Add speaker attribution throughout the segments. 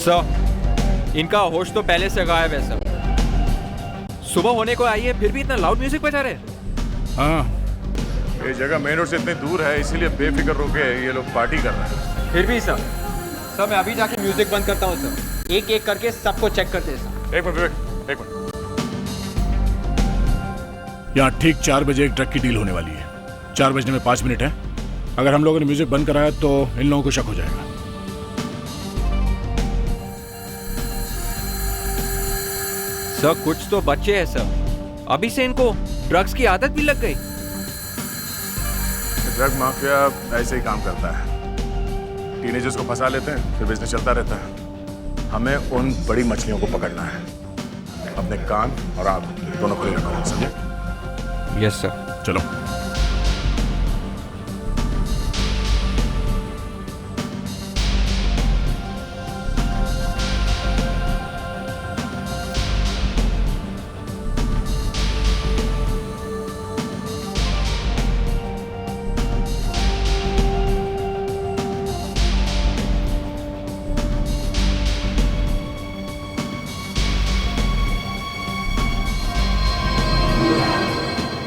Speaker 1: Sir, इनका होश तो पहले से गायब है सर। सुबह होने को आई है फिर भी इतना लाउड म्यूजिक बजा रहे हैं।
Speaker 2: हाँ, ये जगह मेन रोड से इतनी दूर है इसीलिए बेफिक्र होके ये लोग पार्टी कर रहे हैं।
Speaker 1: फिर भी सर मैं अभी जाके म्यूजिक बंद करता हूँ सर। एक एक करके सबको चेक करते हैं सर।
Speaker 2: एक मिनट विवेक, एक मिनट।
Speaker 3: यहाँ ठीक 4 बजे एक ट्रक की डील होने वाली है। 4 बजने में 5 मिनट है। अगर हम लोगों ने म्यूजिक बंद कराया तो इन लोगों को शक हो जाएगा।
Speaker 1: सर कुछ तो बच्चे हैं सर, अभी से इनको ड्रग्स की आदत भी लग गई।
Speaker 2: ड्रग माफिया ऐसे ही काम करता है, टीनेजर्स को फंसा लेते हैं फिर बिजनेस चलता रहता है। हमें उन बड़ी मछलियों को पकड़ना है। अपने कान और आंख दोनों खुले रखो, समझे?
Speaker 1: Yes sir.
Speaker 3: चलो।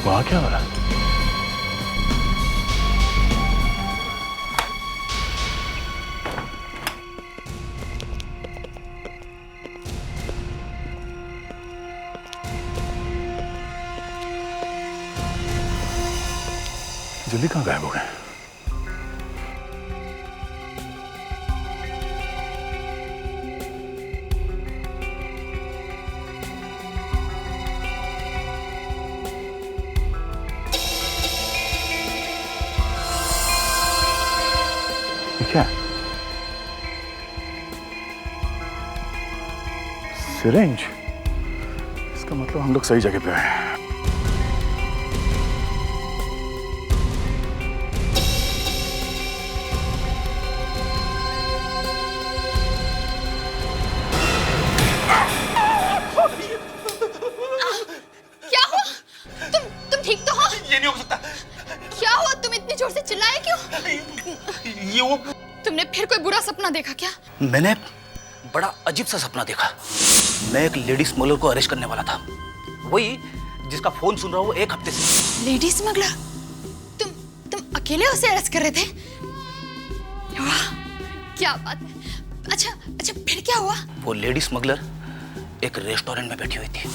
Speaker 3: वहाँ क्या हो रहा है? जल्दी कहाँ गायब हो गए? क्या? सिरिंज? इसका मतलब हम लोग सही जगह पे आए हैं।
Speaker 4: क्या हुआ? तुम ठीक तो हो?
Speaker 5: ये नहीं हो सकता।
Speaker 4: क्या हुआ? तुम इतनी जोर से चिल्लाए क्यों?
Speaker 5: ये वो
Speaker 4: तुमने फिर कोई बुरा सपना देखा क्या?
Speaker 5: मैंने बड़ा अजीब सा सपना देखा। मैं एक लेडी स्मगलर को अरेस्ट करने वाला था, वही जिसका फोन सुन रहा हूँ 1 हफ्ते से।
Speaker 4: Lady smuggler? तुम अकेले उसे अरेस्ट कर रहे थे? वाह, क्या बात है। अच्छा फिर क्या हुआ?
Speaker 5: वो लेडी स्मगलर एक रेस्टोरेंट में बैठी हुई थी।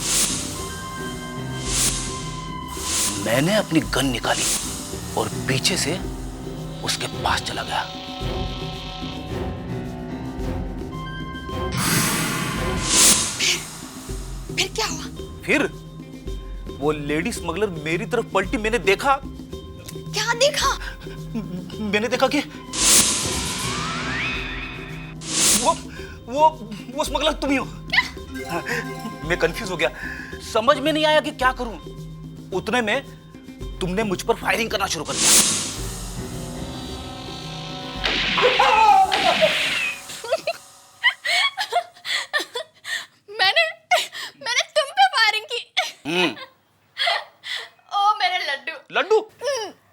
Speaker 5: मैंने अपनी गन निकाली और पीछे से उसके पास चला गया।
Speaker 4: फिर क्या हुआ?
Speaker 5: फिर वो लेडी स्मगलर मेरी तरफ पलटी। मैंने देखा।
Speaker 4: क्या देखा?
Speaker 5: मैंने देखा कि वो स्मगलर तुम ही हो। क्या? मैं कंफ्यूज हो गया, समझ में नहीं आया कि क्या करूं। उतने में तुमने मुझ पर फायरिंग करना शुरू कर दिया।
Speaker 4: मैंने तुम पे फायरिंग की। ओ मेरे लड्डू।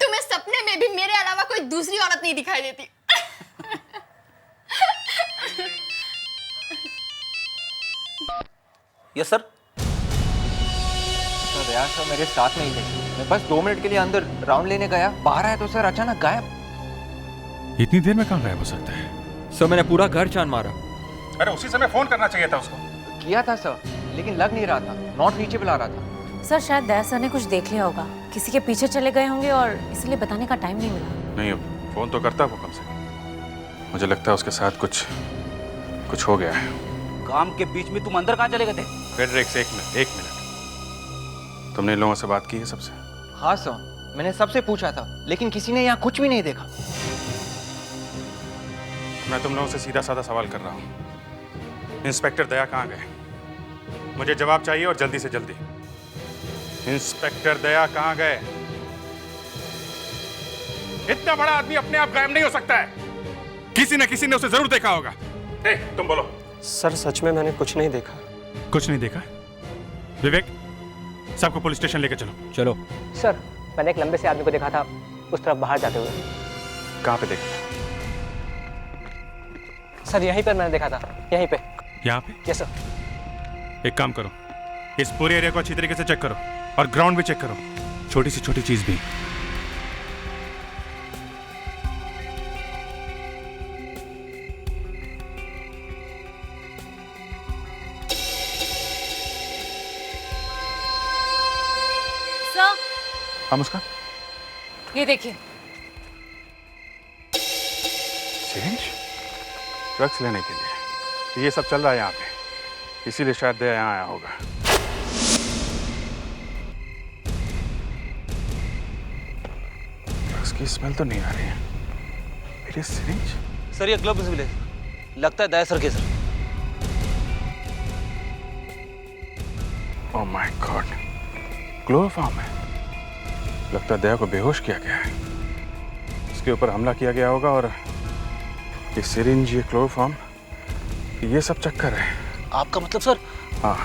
Speaker 4: तुम्हें सपने में भी मेरे अलावा कोई दूसरी औरत नहीं दिखाई देती।
Speaker 5: Yes sir.
Speaker 1: सर यार सर मेरे साथ में ही थे। मैं बस 2 मिनट के लिए अंदर राउंड लेने गया, बाहर आया तो सर अचानक गायब।
Speaker 3: इतनी देर में कहाँ गायब हो सकता है?
Speaker 1: सर मैंने पूरा घर छान मारा।
Speaker 2: अरे उसी समय फोन करना चाहिए था उसको।
Speaker 1: किया था सर, लेकिन लग नहीं रहा था, नॉट रीचेबल आ रहा था।
Speaker 6: सर शायद दया सर ने कुछ देख लिया होगा, किसी के पीछे चले गए होंगे और इसलिए बताने का टाइम नहीं मिला।
Speaker 2: नहीं, अब फोन तो करता वो कम से कम। मुझे लगता है उसके साथ कुछ हो गया है।
Speaker 5: काम के बीच में तुम अंदर कहाँ चले गए थे?
Speaker 2: फेडरिक्स, एक मिनट। तुमने इन लोगों से बात की है सबसे?
Speaker 1: हाँ सर, मैंने सबसे पूछा था, लेकिन किसी ने यहाँ कुछ भी नहीं देखा।
Speaker 2: मैं तुम लोगों से सीधा साधा सवाल कर रहा हूँ। इंस्पेक्टर दया कहाँ गए? मुझे जवाब चाहिए और जल्दी से जल्दी। इंस्पेक्टर दया कहाँ गए? इतना बड़ा आदमी अपने आप गायब नहीं हो सकता है। किसी न किसी ने उसे जरूर देखा होगा। तुम बोलो।
Speaker 7: सर सच में मैंने कुछ नहीं देखा।
Speaker 2: कुछ नहीं देखा? विवेक, सबको पुलिस स्टेशन लेकर चलो।
Speaker 1: चलो।
Speaker 7: सर मैंने एक लंबे से आदमी को देखा था उस तरफ बाहर जाते हुए।
Speaker 2: कहाँ पे देखा?
Speaker 7: सर यहीं पर मैंने देखा था, यहीं पे।
Speaker 8: यहाँ पे?
Speaker 7: Yes sir.
Speaker 8: एक काम करो, इस पूरे एरिया को अच्छी तरीके से चेक करो और ग्राउंड भी चेक करो, छोटी सी छोटी चीज भी।
Speaker 6: सर,
Speaker 2: हाँ मुस्कान।
Speaker 6: ये देखिए।
Speaker 2: सिरिंज? ड्रग्स लेने के लिए ये सब चल रहा है यहाँ पे, इसीलिए शायद दया यहाँ आया होगा। ड्रग्स की स्मेल तो नहीं आ रही है। मेरी सिरिंज?
Speaker 5: सर ये ग्लव्स मिले, लगता है दया सर के sir.
Speaker 2: Oh my God, chloroform है। लगता है दया को बेहोश किया गया है, उसके ऊपर हमला किया गया होगा और ये सिरिंज, ये क्लोरोफॉर्म, ये सब चक्कर है।
Speaker 5: आपका मतलब सर?
Speaker 2: हाँ,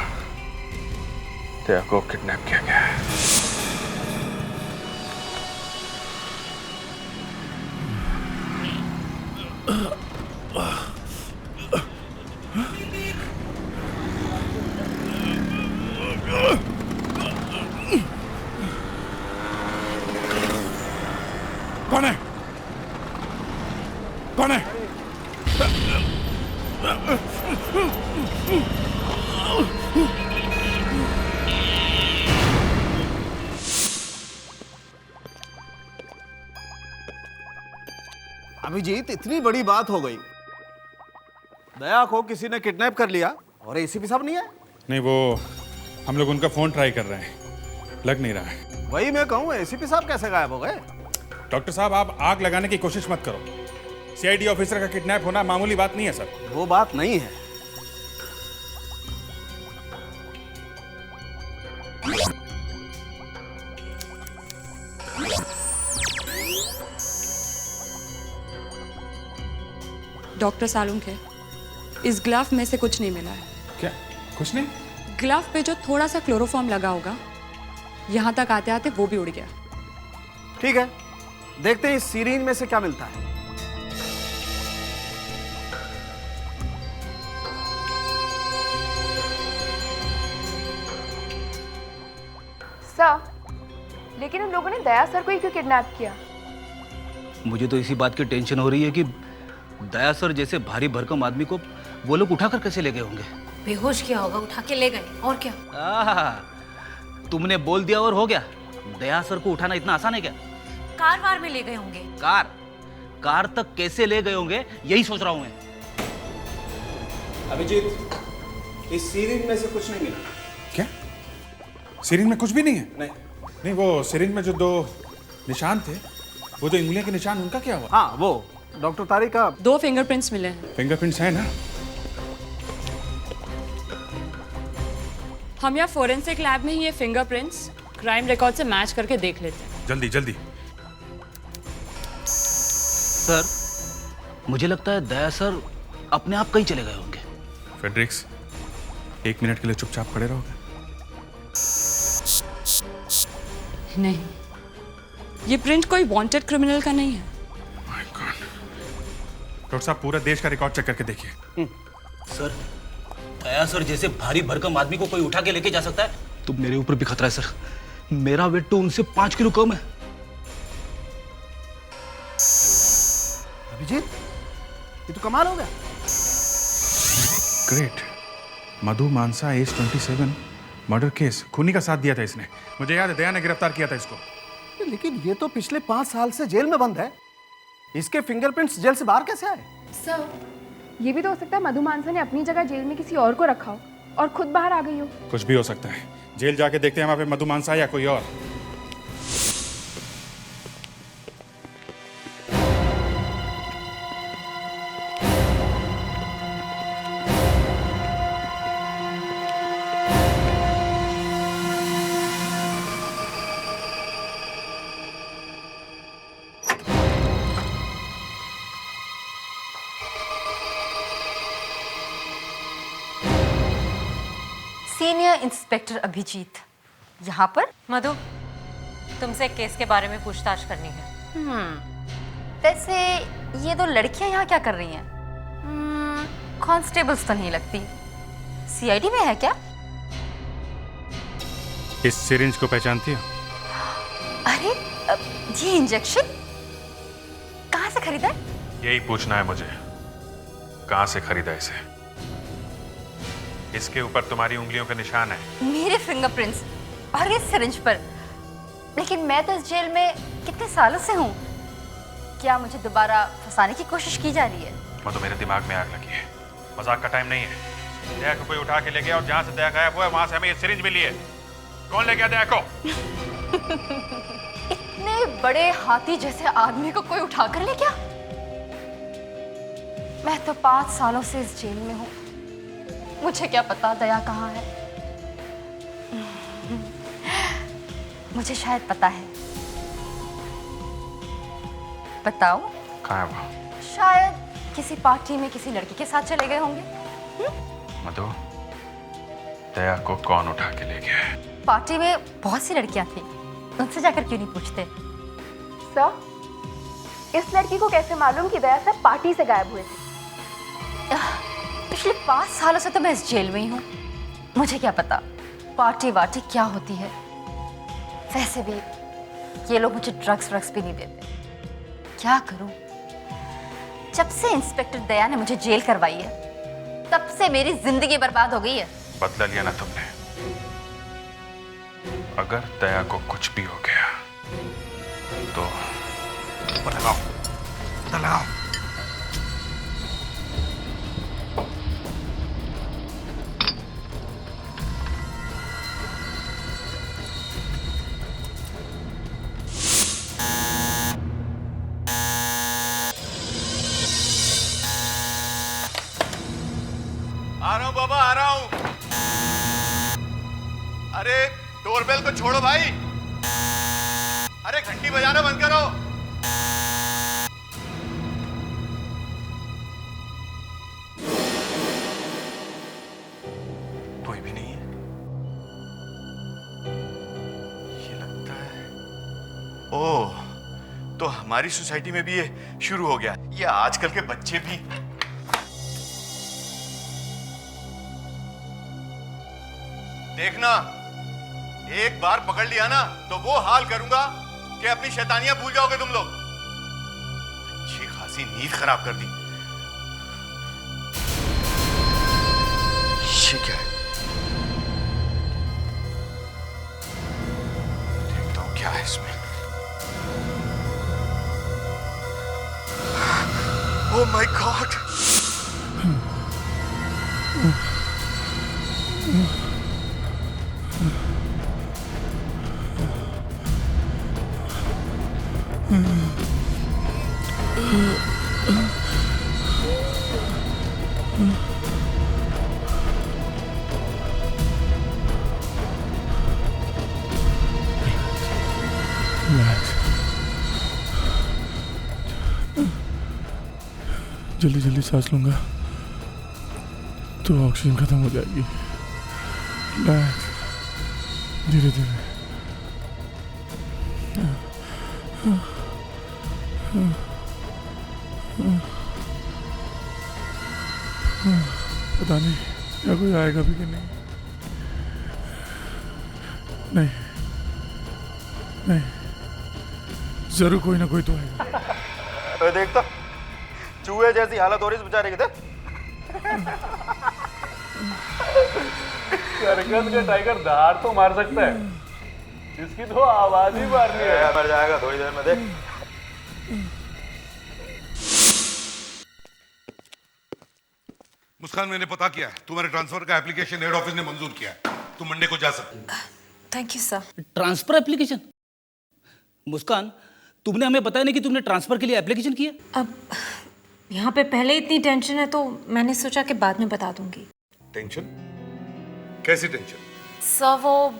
Speaker 2: दया को किडनैप किया गया है।
Speaker 3: कौन है? कौन है?
Speaker 9: अभिजीत, इतनी बड़ी बात हो गई, दया को किसी ने किडनैप कर लिया और एसीपी साहब नहीं है।
Speaker 8: नहीं, वो हम लोग उनका फोन ट्राई कर रहे हैं, लग नहीं रहा है।
Speaker 9: वही मैं कहूँ, एसीपी साहब कैसे गायब हो गए?
Speaker 8: डॉक्टर साहब, आप आग लगाने की कोशिश मत करो। सीआईडी ऑफिसर का किडनैप होना मामूली बात नहीं है सर।
Speaker 9: वो बात नहीं है।
Speaker 10: डॉक्टर सालुंखे, इस ग्लव में से कुछ नहीं मिला है।
Speaker 8: क्या? कुछ नहीं?
Speaker 10: ग्लव पे जो थोड़ा सा क्लोरोफॉर्म लगा होगा, यहाँ तक आते आते वो भी उड़ गया।
Speaker 9: ठीक है, देखते हैं इस सीरीन में से क्या मिलता है।
Speaker 4: सर, लेकिन उन लोगों ने दया सर को ही क्यों किडनैप किया?
Speaker 5: मुझे तो इसी बात की टेंशन हो रही है कि दया सर जैसे भारी भरकम आदमी को वो लोग उठाकर कैसे ले गए होंगे।
Speaker 6: बेहोश किया होगा, उठा के ले गए, और क्या।
Speaker 5: तुमने बोल दिया और हो गया। दया सर को उठाना इतना आसान है क्या?
Speaker 6: कार वार में ले गए होंगे।
Speaker 5: कार तक कैसे ले गए होंगे, यही सोच रहा हूं मैं।
Speaker 9: अभिजीत, इस सीरीन में से कुछ नहीं मिला।
Speaker 8: क्या? सिरिंज में कुछ भी नहीं है? नहीं, वो सिरिंज में जो 2 निशान थे, वो जो उंगलियों के निशान, उनका क्या हुआ?
Speaker 9: हाँ, वो डॉक्टर तारिक का
Speaker 10: 2 फिंगरप्रिंट्स मिले हैं।
Speaker 8: फिंगरप्रिंट्स है ना?
Speaker 10: हम यहाँ फोरेंसिक लैब में ही ये फिंगरप्रिंट्स क्राइम रिकॉर्ड से मैच करके देख लेते हैं।
Speaker 8: जल्दी जल्दी।
Speaker 5: सर, मुझे लगता है दया सर अपने आप कहीं चले गए होंगे।
Speaker 8: फेड्रिक्स, 1 मिनट के लिए चुपचाप खड़े रहोगे?
Speaker 10: नहीं, ये प्रिंट कोई वांटेड क्रिमिनल का नहीं है।
Speaker 8: My God. डॉक्टर साहब, पूरा देश का रिकॉर्ड चेक करके देखिए।
Speaker 5: सर, दया सर जैसे भारी भरकम आदमी को कोई उठा के लेके जा सकता है, तो मेरे ऊपर भी खतरा है सर। मेरा वेट तो उनसे 5 किलो कम है।
Speaker 9: अभिजीत, ये तो कमाल हो गया।
Speaker 8: ग्रेट। मधु मानसा, एज 27, मर्डर केस। खूनी का साथ दिया था इसने। मुझे याद है, दया ने गिरफ्तार किया था इसको।
Speaker 9: लेकिन ये तो पिछले 5 साल से जेल में बंद है। इसके फिंगरप्रिंट्स जेल से बाहर कैसे आए?
Speaker 4: सर, ये भी तो हो सकता है मधु मानसा ने अपनी जगह जेल में किसी और को रखा हो और खुद बाहर आ गई हो।
Speaker 8: कुछ भी हो सकता है। जेल जाके देखते हैं वहां पे मधु मानसा या कोई और।
Speaker 6: सीनियर इंस्पेक्टर अभिजीत यहाँ पर। मधु, तुमसे एक केस के बारे में पूछताछ करनी है।
Speaker 4: वैसे ये 2 लड़कियां यहाँ क्या कर रही हैं?
Speaker 6: कांस्टेबल्स तो नहीं लगती, सीआईडी में है क्या?
Speaker 8: इस सिरिंज को पहचानती हो?
Speaker 6: अरे ये इंजेक्शन कहाँ से खरीदा है?
Speaker 8: यही पूछना है मुझे, कहाँ से खरीदा इसे? इसके ऊपर तुम्हारी उंगलियों के निशान है।
Speaker 6: मेरे फिंगरप्रिंट्स और इस सिरिंज पर। लेकिन मैं तो इस जेल में कितने सालों से हूँ। क्या मुझे दोबारा फंसाने की कोशिश की जा रही है?
Speaker 8: वो तो मेरे दिमाग में आग लगी है, मजाक का टाइम नहीं है। दया को कोई उठा के ले गया और जहाँ से दया गायब हुआ वहां से हमें ये सिरिंज मिली है। कौन ले गया दया को?
Speaker 6: इतने बड़े हाथी जैसे आदमी को कोई उठा कर ले गया? मैं तो 5 सालों से इस जेल में हूँ, मुझे क्या पता दया कहाँ है। मुझे शायद पता है। बताओ
Speaker 8: कहाँ है वो?
Speaker 6: शायद किसी पार्टी में किसी लड़की के साथ चले गए होंगे।
Speaker 8: मधु, दया को कौन उठा के ले गया है?
Speaker 6: पार्टी में बहुत सी लड़कियां थी, उनसे जाकर क्यों नहीं पूछते?
Speaker 4: सर, इस लड़की को कैसे मालूम कि दया सर पार्टी से गायब हुए थे?
Speaker 6: पिछले 5 सालों से तो मैं इस जेल में ही हूँ, मुझे क्या पता पार्टी वार्टी क्या होती है। वैसे भी ये लोग मुझे ड्रग्स भी नहीं देते। क्या करूं? जब से इंस्पेक्टर दया ने मुझे जेल करवाई है तब से मेरी जिंदगी बर्बाद हो गई है।
Speaker 8: बदला लिया ना तुमने। अगर दया को कुछ भी हो गया तो पता लगाओ, पता लगाओ।
Speaker 9: आ रहा हूँ बाबा, आ रहा हूँ। अरे डोरबेल को छोड़ो भाई। अरे घंटी बजाना बंद करो।
Speaker 8: कोई भी नहीं है। ये लगता है
Speaker 9: ओह, तो हमारी सोसाइटी में भी ये शुरू हो गया। ये आजकल के बच्चे भी। देखना, एक बार पकड़ लिया ना तो वो हाल करूंगा कि अपनी शैतानियां भूल जाओगे तुम लोग। अच्छी खासी नींद खराब कर दी। ये क्या है? देखता हूं क्या है इसमें। Oh my God!
Speaker 3: जल्दी जल्दी सांस लूंगा तो ऑक्सीजन खत्म हो जाएगी। धीरे धीरे। पता नहीं क्या कोई आएगा भी कि नहीं। नहीं नहीं, जरूर कोई ना कोई तो आएगा।
Speaker 9: देखता चूहे जैसी हालत हो रही है बेचारे की।
Speaker 11: सर्कस का टाइगर दहाड़ तो मार सकता है, इसकी तो आवाज ही मारनी है।
Speaker 9: मर जाएगा थोड़ी देर में, देख।
Speaker 12: मुस्कान, मैंने पता किया है, तुम्हारे ट्रांसफर का एप्लीकेशन हेड ऑफिस ने मंजूर किया है। तुम मंडे को जा सकते।
Speaker 6: Thank you sir.
Speaker 5: Transfer application? Muskan, तुमने हमें बताया नहीं कि तुमने ट्रांसफर के लिए एप्लीकेशन किया।
Speaker 6: अब यहाँ पे पहले इतनी टेंशन है तो मैंने सोचा कि बाद में बता दूंगी।
Speaker 12: टेंशन? कैसी टेंशन?
Speaker 6: सर वो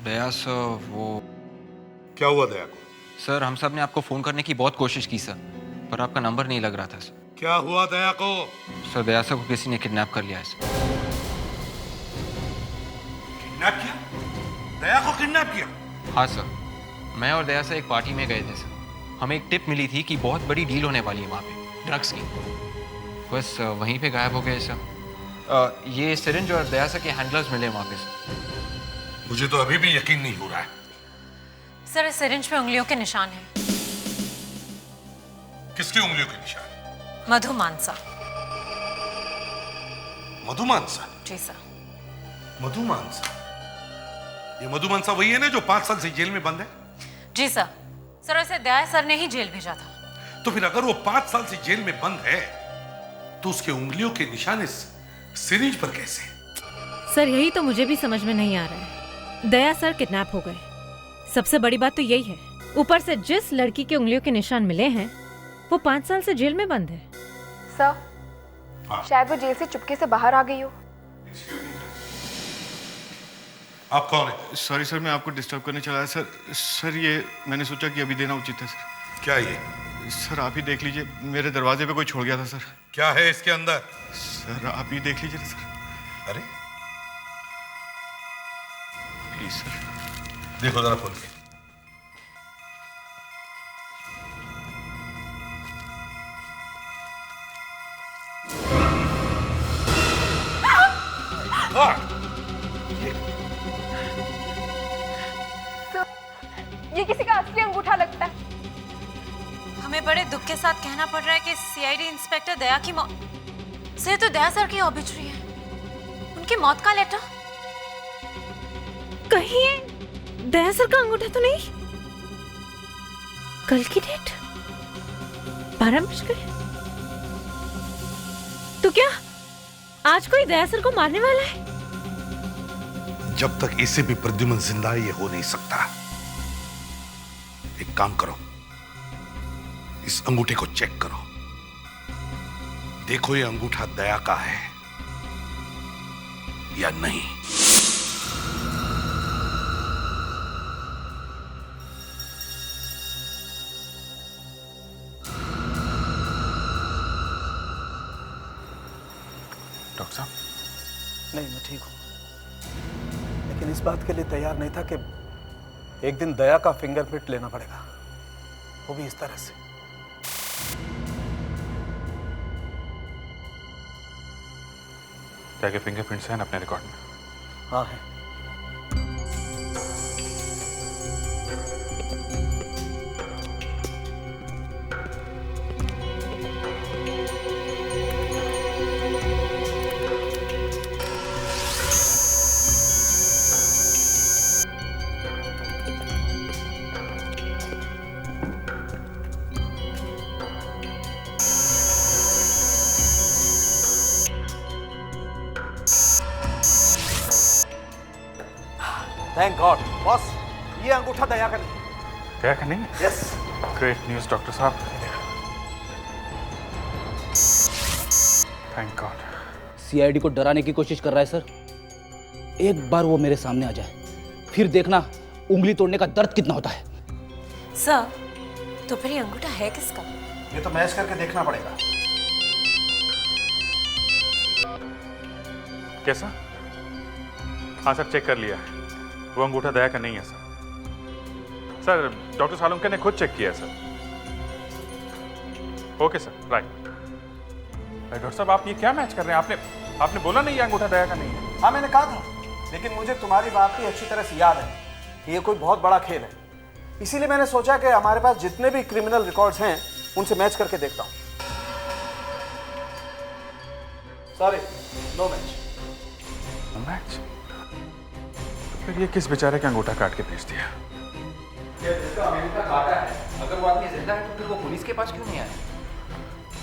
Speaker 1: दया सर, वो
Speaker 12: क्या हुआ दया को?
Speaker 1: सर हम सब ने आपको फोन करने की बहुत कोशिश की सर, पर आपका नंबर नहीं लग रहा था सर।
Speaker 12: क्या हुआ दया को?
Speaker 1: सर दया सर को किसी ने किडनैप कर लिया है सर।
Speaker 12: किडनैप किया? दया को किडनैप किया?
Speaker 1: हाँ सर, मैं और दया सर एक पार्टी में गए थे सर। हमें एक टिप मिली थी कि बहुत बड़ी डील होने वाली है वहाँ पे ड्रग्स की। बस वहीं पे गायब हो गए सर। ये सिरिंज और दया सर के हैंडलर्स मिले मौके से।
Speaker 12: मुझे तो अभी भी यकीन नहीं हो रहा है।
Speaker 13: सर, इस सिरिंज पे उंगलियों के निशान हैं।
Speaker 12: किसकी उंगलियों के निशान?
Speaker 13: मधु मानसा।
Speaker 12: मधु मानसा?
Speaker 13: जी सर।
Speaker 12: मधु मानसा? ये मधु मानसा वही है ना जो 5 साल से जेल में बंद है?
Speaker 13: जी सर। सर, उसे दया सर ने ही जेल भेजा था।
Speaker 12: तो फिर अगर वो 5 साल से जेल में बंद है तो उसके उंगलियों के निशान इस सिरिंज पर कैसे?
Speaker 14: सर, यही तो मुझे भी समझ में नहीं आ रहा है। दया सर किडनैप हो गए, सबसे बड़ी बात तो यही है। ऊपर से जिस लड़की के उंगलियों के निशान मिले हैं वो 5 साल से जेल में बंद है।
Speaker 15: सर, शायद वो जेल से चुपके से बाहर आ गई हो।
Speaker 12: आप कौन है?
Speaker 9: सॉरी सर, मैं आपको डिस्टर्ब करने चला है सर। सर, ये मैंने सोचा कि अभी देना उचित है सर।
Speaker 12: क्या ये?
Speaker 9: सर, आप ही देख लीजिए, मेरे दरवाजे पे कोई छोड़ गया था सर।
Speaker 12: क्या है इसके अंदर?
Speaker 9: सर, आप ही देख लीजिए सर।
Speaker 12: अरे
Speaker 9: प्लीज सर।
Speaker 12: देखो जरा खोल के।
Speaker 15: ये किसी का असली अंगूठा लगता है।
Speaker 13: हमें बड़े दुख के साथ कहना पड़ रहा है कि सीआईडी इंस्पेक्टर दया की मौत से तो दया सर की ऑबिचुरी है। उनकी मौत का लेटर
Speaker 14: कहीं ये दया सर का अंगूठा तो नहीं? कल की डेट 12 बज गए। तो क्या आज कोई दया सर को मारने वाला है?
Speaker 12: जब तक इसे भी प्रद्युमन जिंदा है ये हो नहीं सकता। एक काम करो, इस अंगूठे को चेक करो। देखो ये अंगूठा दया का है या नहीं।
Speaker 8: डॉक्टर साहब?
Speaker 5: नहीं, मैं ठीक हूं, लेकिन इस बात के लिए तैयार नहीं था कि एक दिन दया का फिंगरप्रिंट लेना पड़ेगा, वो भी इस तरह से।
Speaker 8: दया के फिंगरप्रिंट्स हैं अपने रिकॉर्ड में?
Speaker 5: हाँ है। थैंक गॉड बॉस, ये अंगूठा दया का नहीं।
Speaker 8: दया का नहीं?
Speaker 5: यस।
Speaker 8: ग्रेट न्यूज़ डॉक्टर साहब, थैंक गॉड।
Speaker 5: सीआईडी को डराने की कोशिश कर रहा है सर। एक बार वो मेरे सामने आ जाए, फिर देखना उंगली तोड़ने का दर्द कितना होता है।
Speaker 13: सर, तो फिर ये अंगूठा है किसका?
Speaker 5: ये तो मैच करके देखना पड़ेगा।
Speaker 8: कैसा? हाँ सर, चेक कर लिया है, वो अंगूठा दया का नहीं है सर। सर, डॉक्टर सालुंके ने खुद चेक किया है sir. Okay sir, right. Doctor साहब, आप ये क्या मैच कर रहे हैं? आपने बोला नहीं ये अंगूठा दया का नहीं है।
Speaker 5: हाँ, मैंने कहा था, लेकिन मुझे तुम्हारी बात भी अच्छी तरह से याद है कि ये कोई बहुत बड़ा खेल है। इसीलिए मैंने सोचा कि हमारे पास जितने भी क्रिमिनल रिकॉर्ड्स हैं उनसे मैच करके देखता हूँ। Sorry, no match.
Speaker 8: मैच? फिर ये किस बेचारे का अंगूठा काट के भेज दिया?
Speaker 1: जिसका अंगूठा काटा है, अगर वो आदमी जिंदा है तो फिर वो पुलिस के पास क्यों नहीं आया?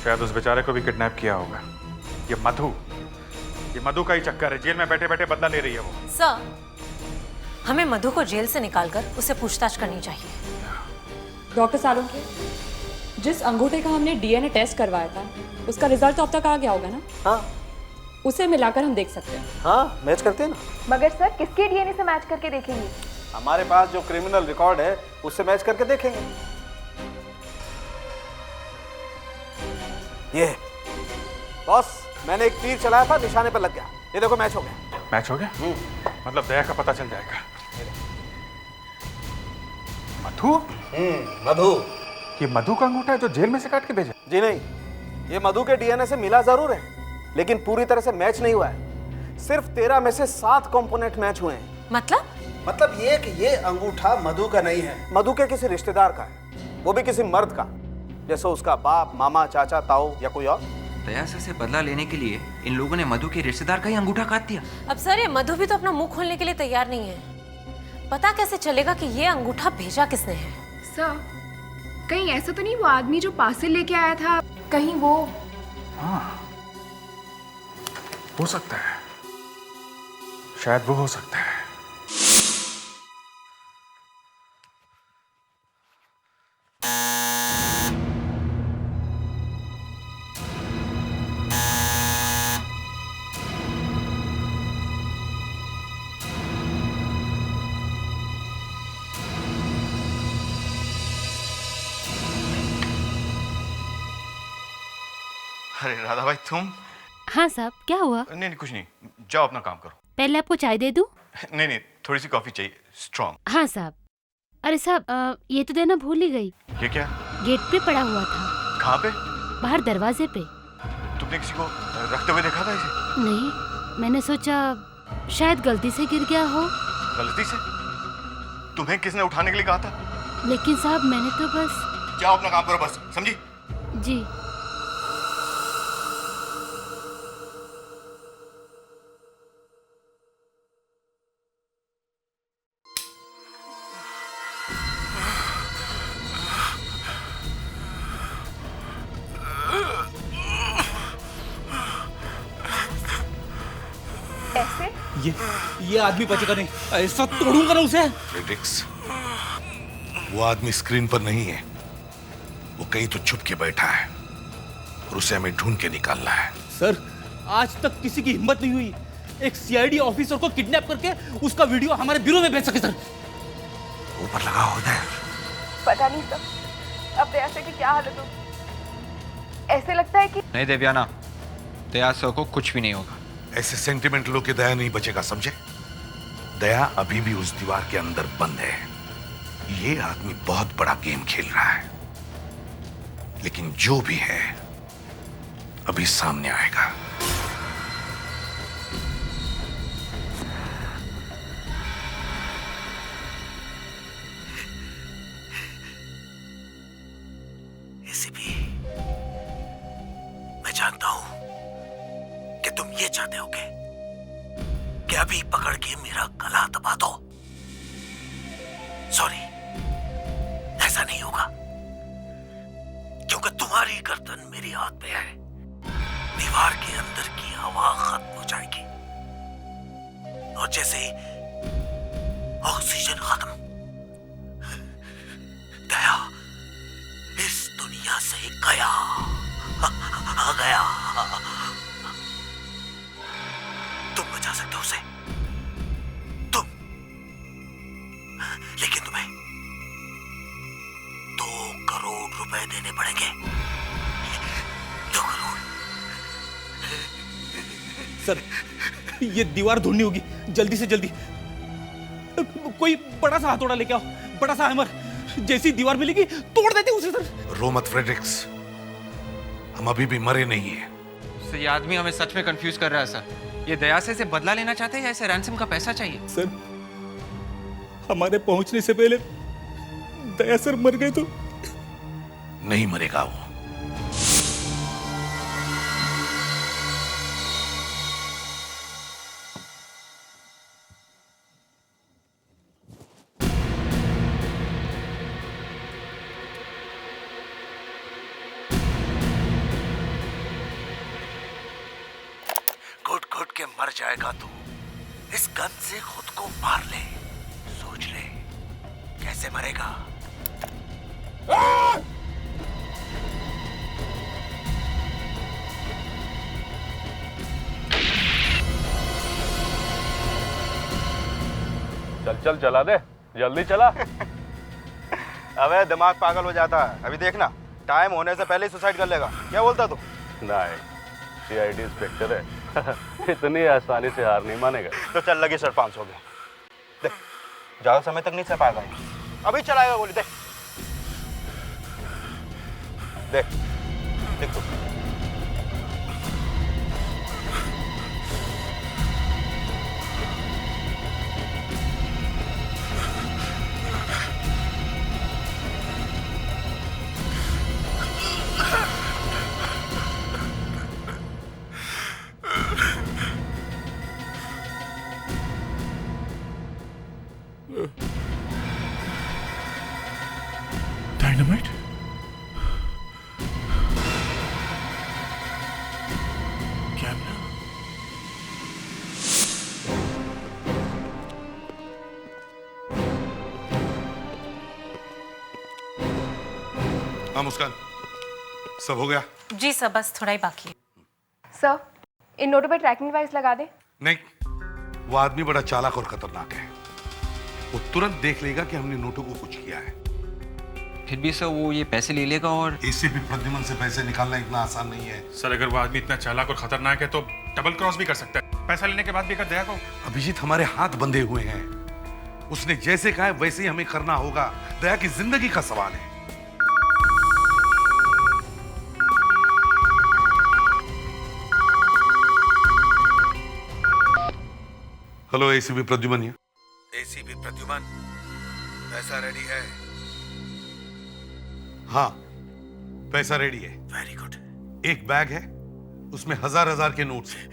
Speaker 8: शायद उस बेचारे को भी किडनैप किया होगा। ये मधु का ही चक्कर है। जेल में बैठे बैठे बदला ले रही है वो।
Speaker 13: सर, हमें मधु को जेल से निकालकर उसे पूछताछ करनी चाहिए।
Speaker 10: डॉक्टर सालुंके, जिस अंगूठे का हमने डीएनए टेस्ट करवाया था उसका रिजल्ट तो अब तक आ गया होगा ना?
Speaker 5: हाँ,
Speaker 10: उसे मिलाकर हम देख सकते हैं।
Speaker 5: हाँ, मैच करते हैं ना।
Speaker 15: मगर सर, किसके डीएनए से मैच करके देखेंगे?
Speaker 5: हमारे पास जो क्रिमिनल रिकॉर्ड है उससे मैच करके देखेंगे। ये बॉस, मैंने एक तीर चलाया था, निशाने पर लग गया। ये देखो, मैच हो गया।
Speaker 8: मैच हो गया? मतलब दया का पता चल जाएगा। मधु?
Speaker 5: मधु।
Speaker 8: ये मधु का अंगूठा है जो जेल में से काट के भेजा?
Speaker 5: जी नहीं,
Speaker 16: ये मधु के डीएनए से मिला जरूर है, लेकिन पूरी तरह से मैच नहीं हुआ है। सिर्फ 13 में से 7 कंपोनेंट मैच हुए हैं। मतलब ये कि ये अंगूठा मधु का नहीं है, मधु के किसी रिश्तेदार का है, वो भी किसी मर्द का, जैसे उसका बाप, मामा, चाचा, ताऊ या कोई और।
Speaker 1: दया सर से बदला लेने के लिए इन लोगों ने मधु के रिश्तेदार का ही अंगूठा काट दिया।
Speaker 13: अब सर ये मधु भी तो अपना मुंह खोलने के लिए तैयार नहीं है। पता कैसे चलेगा कि ये अंगूठा भेजा किसने है?
Speaker 15: सर, कहीं ऐसा तो नहीं वो आदमी जो पार्सल लेके आया था, कहीं वो?
Speaker 2: हाँ, हो सकता है, शायद वो हो सकता है।
Speaker 9: अरे राधा भाई तुम?
Speaker 17: हाँ साहब, क्या हुआ?
Speaker 9: नहीं कुछ नहीं, जाओ अपना काम करो।
Speaker 17: पहले आपको चाय दे दूं?
Speaker 9: नहीं थोड़ी सी कॉफी चाहिए, स्ट्रॉन्ग।
Speaker 17: हाँ साहब। अरे साहब, ये तो देना भूल ही गई।
Speaker 9: ये क्या?
Speaker 17: गेट पे पड़ा हुआ था।
Speaker 9: कहाँ पे?
Speaker 17: बाहर दरवाजे पे।
Speaker 9: तुमने किसी को रखते हुए देखा था इसे?
Speaker 17: नहीं, मैंने सोचा शायद गलती से गिर गया हो।
Speaker 9: गलती से? तुम्हें किसने उठाने के लिए कहा था?
Speaker 17: लेकिन साहब मैंने तो बस।
Speaker 9: जाओ अपना काम करो बस, समझी?
Speaker 17: जी।
Speaker 15: ऐसे?
Speaker 5: ये आदमी बचेगा नहीं, ऐसा तोड़ूंगा ना उसे।
Speaker 12: फ्रेडरिक्स, वो आदमी स्क्रीन पर नहीं है, वो कहीं तो छुप के बैठा है और उसे हमें ढूंढ के निकालना है।
Speaker 5: सर, आज तक किसी की हिम्मत नहीं हुई एक सीआईडी ऑफिसर को किडनैप करके उसका वीडियो हमारे ब्यूरो में भेज सके। सर
Speaker 12: ऊपर लगा हो जाए।
Speaker 15: पता नहीं सर, अब दया सर की क्या हालत होगी। ऐसे लगता है कि
Speaker 1: नहीं देवयाना, दया सर को कुछ भी नहीं होगा।
Speaker 12: ऐसे सेंटिमेंटलों के दया नहीं बचेगा, समझे? दया अभी भी उस दीवार के अंदर बंद है। ये आदमी बहुत बड़ा गेम खेल रहा है, लेकिन जो भी है अभी सामने आएगा।
Speaker 18: एसीपी, मैं जानता हूं कि तुम ये चाहते होगे कि अभी पकड़ के मेरा गला दबा दो। सॉरी, ऐसा नहीं होगा, क्योंकि तुम्हारी गर्दन मेरी हाथ में है। दीवार के अंदर की हवा खत्म हो जाएगी और जैसे ही ऑक्सीजन खत्म, दया इस दुनिया से गया आ गया। तुम बचा सकते हो उसे, तुम, लेकिन तुम्हें 2 करोड़ रुपए देने पड़ेंगे। 2 करोड़।
Speaker 5: सर, ये दीवार ढूंढनी होगी जल्दी से जल्दी। कोई बड़ा सा हथौड़ा लेके आओ, बड़ा सा हैमर। जैसी दीवार मिलेगी तोड़ देते उसे। सर
Speaker 12: रो मत फ्रेडरिक्स, हम अभी भी मरे नहीं है।
Speaker 1: सर, ये आदमी हमें सच में कंफ्यूज कर रहा है सर। ये दया से बदला लेना चाहते हैं या इसे रैंसम का पैसा चाहिए?
Speaker 5: सर, हमारे पहुंचने से पहले दया सर मर गए तो?
Speaker 12: नहीं मरेगा वो।
Speaker 18: घुट घुट के मर जाएगा तू। इस गन से खुद को मार ले, सोच ले कैसे मरेगा।
Speaker 11: चल चला दे, जल्दी चला।
Speaker 16: अबे दिमाग पागल हो जाता है। अभी देखना, टाइम होने से पहले ही सुसाइड कर लेगा। क्या बोलता तू?
Speaker 11: नहीं, सीआईडी इंस्पेक्टर है, इतनी आसानी से हार नहीं मानेगा।
Speaker 16: तो चल लगी सर 500 के। देख, ज्यादा समय तक नहीं चल पाएगा, अभी चलाएगा गोली। देख देख देख तू।
Speaker 12: हाँ मुस्कान, सब हो गया?
Speaker 13: जी सर, बस थोड़ा ही बाकी है।
Speaker 15: सर, इन नोटों पे ट्रैकिंग डिवाइस लगा दे।
Speaker 12: नहीं, वो आदमी बड़ा चालाक और खतरनाक है। वो तुरंत देख लेगा कि हमने नोटों को कुछ किया है।
Speaker 1: फिर भी सर वो ये पैसे ले लेगा और
Speaker 12: एसीपी प्रद्युमन से पैसे निकालना इतना आसान नहीं है।
Speaker 8: सर अगर वो आदमी इतना चालाक और खतरनाक है तो डबल क्रॉस भी कर सकता है। पैसा लेने के बाद भी अगर दया को।
Speaker 12: अभिजीत, हमारे हाथ बंधे हुए हैं। उसने जैसे कहा है वैसे ही हमें करना होगा। दया की जिंदगी का सवाल है। हेलो, एसीपी प्रद्युमन है।
Speaker 18: एसीपी प्रद्युमन, पैसा रेडी है?
Speaker 12: हाँ, पैसा रेडी है।
Speaker 18: Very good.
Speaker 12: एक बैग है, उसमें हजार के नोट्स हैं।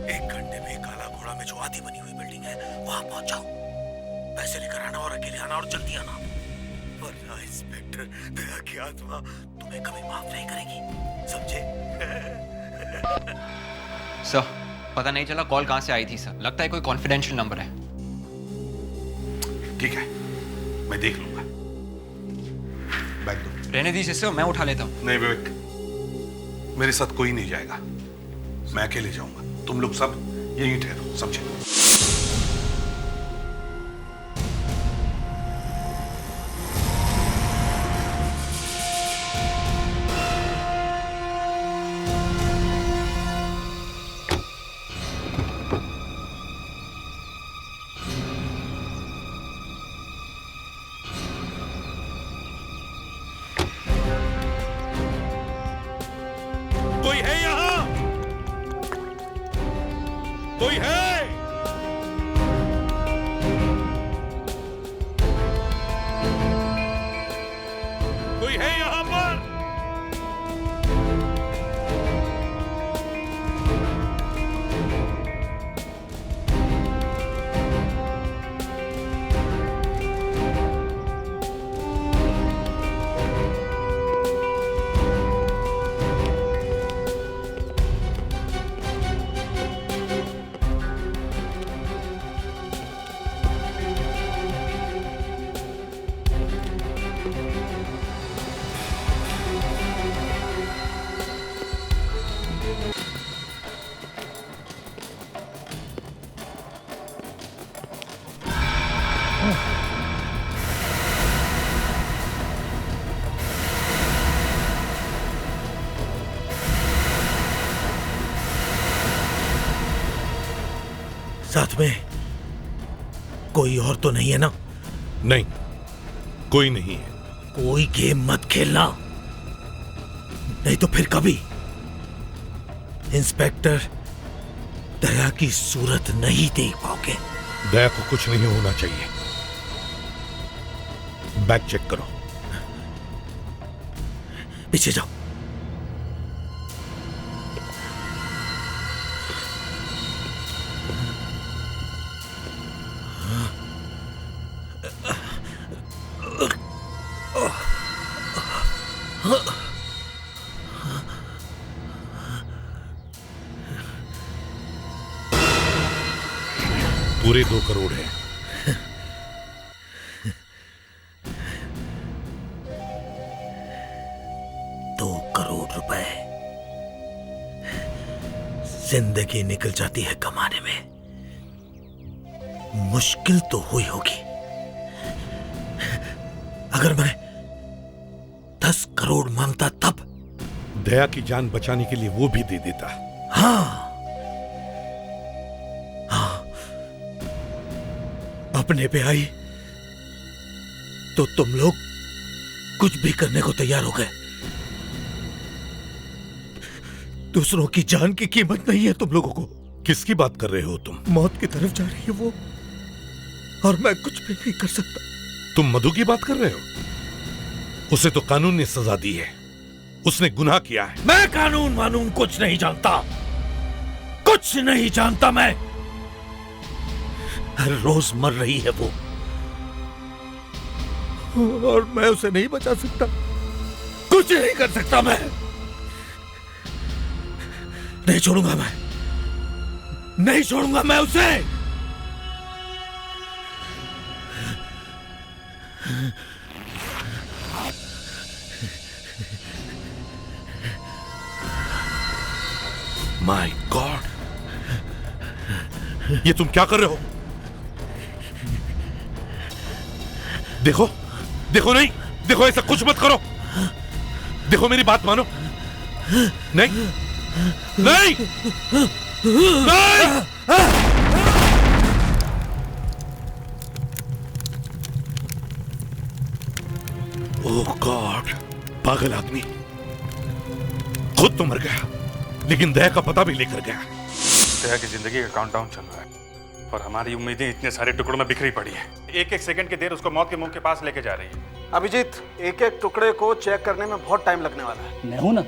Speaker 18: 1 घंटे में काला घोड़ा में जो आधी बनी हुई बिल्डिंग है वहां पहुंच जाओ। पैसे लेकर आना और अकेले आना और जल्दी आना, वरना इंस्पेक्टर दया की आत्मा तुम्हें कभी माफ नहीं करेगी, समझे?
Speaker 1: सर पता नहीं चला कॉल कहां से आई थी सर, लगता है कोई कॉन्फिडेंशियल नंबर है।
Speaker 12: ठीक है, मैं देख लूंगा। बैग दो।
Speaker 1: रहने दीजिए सर, मैं उठा लेता हूँ।
Speaker 12: नहीं विवेक, मेरे साथ कोई नहीं जाएगा, मैं अकेले जाऊंगा। तुम लोग सब यहीं ठहरो, समझे?
Speaker 18: कोई है यहाँ? कोई है? कोई है यहाँ पर? साथ में कोई और तो नहीं है ना?
Speaker 12: नहीं, कोई नहीं है।
Speaker 18: कोई गेम मत खेलना, नहीं तो फिर कभी इंस्पेक्टर दया की सूरत नहीं देख पाओगे।
Speaker 12: दया को कुछ नहीं होना चाहिए। बैग चेक करो।
Speaker 18: पीछे जाओ।
Speaker 12: पूरे 2 करोड़ है।
Speaker 18: ₹2 जिंदगी निकल जाती है कमाने में, मुश्किल तो हुई होगी। अगर मैं 10 करोड़ मांगता तब?
Speaker 12: दया की जान बचाने के लिए वो भी दे देता।
Speaker 18: हाँ, अपने पे आई तो तुम लोग कुछ भी करने को तैयार हो गए। दूसरों की जान की कीमत नहीं है तुम लोगों को।
Speaker 12: किसकी बात कर रहे हो तुम?
Speaker 18: मौत की तरफ जा रही है वो, और मैं कुछ भी नहीं कर सकता।
Speaker 12: तुम मधु की बात कर रहे हो? उसे तो कानून ने सजा दी है, उसने गुनाह किया है।
Speaker 18: मैं कानून वानून कुछ नहीं जानता, कुछ नहीं जानता। मैं हर रोज मर रही है वो, और मैं उसे नहीं बचा सकता, कुछ नहीं कर सकता। मैं नहीं छोड़ूंगा, मैं नहीं छोड़ूंगा मैं उसे।
Speaker 12: माय गॉड, ये तुम क्या कर रहे हो? देखो देखो, नहीं देखो, ऐसा कुछ मत करो। देखो मेरी बात मानो। नहीं नहीं नहीं। ओह गॉड, पागल आदमी खुद तो मर गया, लेकिन दया का पता भी लेकर गया।
Speaker 8: दया की जिंदगी का काउंटडाउन चल रहा है और हमारी उम्मीदें इतने सारे टुकड़ों में बिखरी पड़ी है। एक एक सेकंड की देर उसको मौत के मुंह के पास लेके जा रही है।
Speaker 16: अभिजीत, एक एक टुकड़े को चेक करने में बहुत टाइम लगने वाला है।
Speaker 5: मैं हूं ना,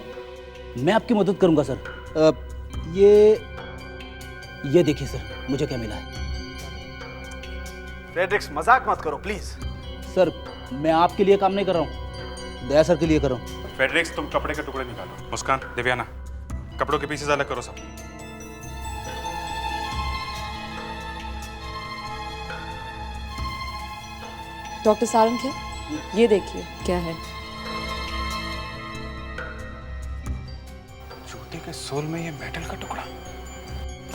Speaker 5: मैं आपकी मदद करूंगा सर। ये देखिए सर, मुझे क्या मिला है।
Speaker 16: फ्रेडरिक्स, मजाक मत करो प्लीज।
Speaker 5: सर, मैं आपके लिए काम नहीं कर रहा हूँ, दया सर के लिए कर रहा हूँ।
Speaker 8: फेडरिक्स, तुम कपड़े के टुकड़े निकालो। मुस्कान, दिव्याना, कपड़ों के पीसेस अलग करो सब।
Speaker 10: डॉक्टर सारंग, ये देखिए क्या है।
Speaker 8: जूते के सोल में ये मेटल का टुकड़ा,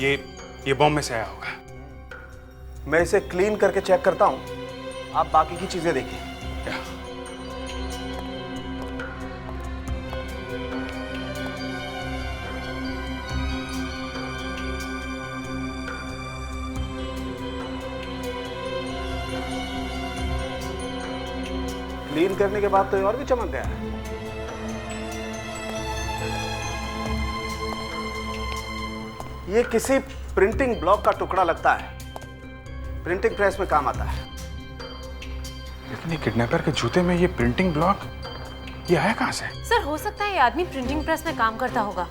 Speaker 8: ये बॉम्ब में से आया होगा।
Speaker 16: मैं इसे क्लीन करके चेक करता हूँ, आप बाकी की चीजें देखिए।
Speaker 8: क्या?
Speaker 16: क्लीन करने के बाद तो ये और भी चमक गया है। ये किसी प्रिंटिंग ब्लॉक का टुकड़ा लगता है, प्रिंटिंग प्रेस में काम आता है।
Speaker 8: लेकिन ये किडनैपर के जूते में ये प्रिंटिंग ब्लॉक, ये आया कहां से?
Speaker 13: सर, हो सकता है ये आदमी प्रिंटिंग प्रेस में काम करता होगा,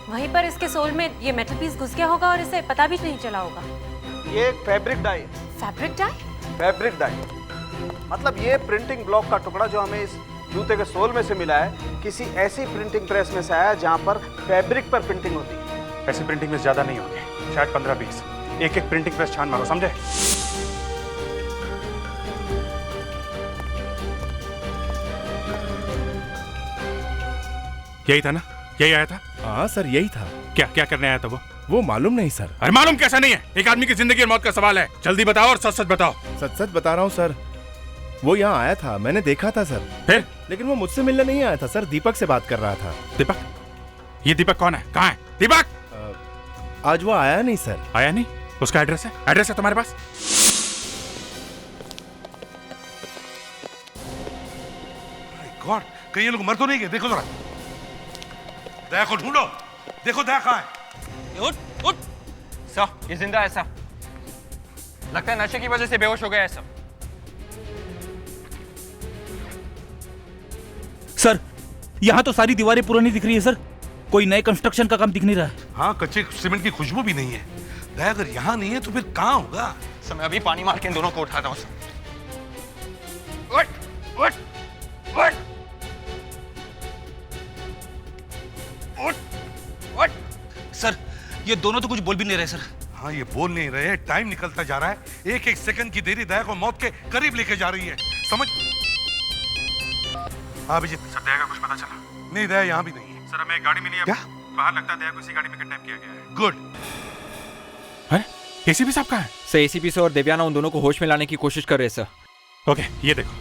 Speaker 13: वहीं पर इसके सोल में ये मेटल पीस घुस गया होगा और इसे पता भी नहीं चला होगा।
Speaker 16: ये एक fabric dye.
Speaker 13: Fabric dye?
Speaker 16: Fabric dye मतलब ये प्रिंटिंग ब्लॉक का टुकड़ा जो हमें इस जूते के सोल में से मिला है, किसी ऐसी प्रिंटिंग प्रेस में से आया जहां पर फैब्रिक पर प्रिंटिंग होती है।
Speaker 8: ऐसी प्रिंटिंग प्रेस ज्यादा नहीं होगी, शायद 15-20। एक एक प्रिंटिंग प्रेस छान मारो, समझे? यही था ना? यही आया था?
Speaker 3: हाँ सर, यही था।
Speaker 8: क्या क्या करने आया था
Speaker 3: वो मालूम नहीं सर।
Speaker 8: अरे मालूम कैसा नहीं है? एक आदमी की जिंदगी और मौत का सवाल है। जल्दी बताओ और सच सच बताओ।
Speaker 3: सच सच बता रहा हूँ सर, वो यहाँ आया था, मैंने देखा था सर।
Speaker 8: फिर?
Speaker 3: लेकिन वो मुझसे मिलने नहीं आया था सर, दीपक से बात कर रहा था।
Speaker 8: दीपक? ये दीपक कौन है? कहाँ है दीपक?
Speaker 3: आज वो आया नहीं सर।
Speaker 8: आया नहीं? उसका एड्रेस है? एड्रेस है तुम्हारे पास?
Speaker 12: गॉड, कहीं ये लोग मर तो नहीं गए? देखो जरा, दया को ढूंढो, देखो दया कहाँ है।
Speaker 1: उठ उठ। सर, ये जिंदा है सर। लगता है नशे की वजह से बेहोश हो गया है सब।
Speaker 5: सर, यहाँ तो सारी दीवारें पुरानी दिख रही है सर, कोई नए कंस्ट्रक्शन का काम दिख नहीं रहा है।
Speaker 12: हाँ, कच्चे सीमेंट की खुशबू भी नहीं है। दया अगर यहाँ नहीं है तो फिर कहाँ होगा?
Speaker 1: सर, मैं अभी पानी मार के इन दोनों को उठाता हूँ सर। उठ उठ उठ
Speaker 5: उठ उठ। सर, ये दोनों तो कुछ बोल भी नहीं रहे सर।
Speaker 12: हाँ, ये बोल नहीं रहे, टाइम निकलता जा रहा है। एक एक सेकंड की देरी दया को मौत के करीब लेके जा रही है, समझ? हाँ अभिजीत।
Speaker 8: सर, दया का कुछ पता चला?
Speaker 12: नहीं, दया यहाँ भी नहीं है।
Speaker 8: सर, हमें एक गाड़ी मिली है।
Speaker 12: क्या?
Speaker 8: बाहर लगता है दया को इसी गाड़ी में किडनैप किया गया है।
Speaker 12: गुड।
Speaker 8: है? एसीपी साहब कहाँ है?
Speaker 1: सर, एसीपी सर और देवयाना उन दोनों को होश में लाने की कोशिश कर रहे हैं सर।
Speaker 8: ओके, ये देखो,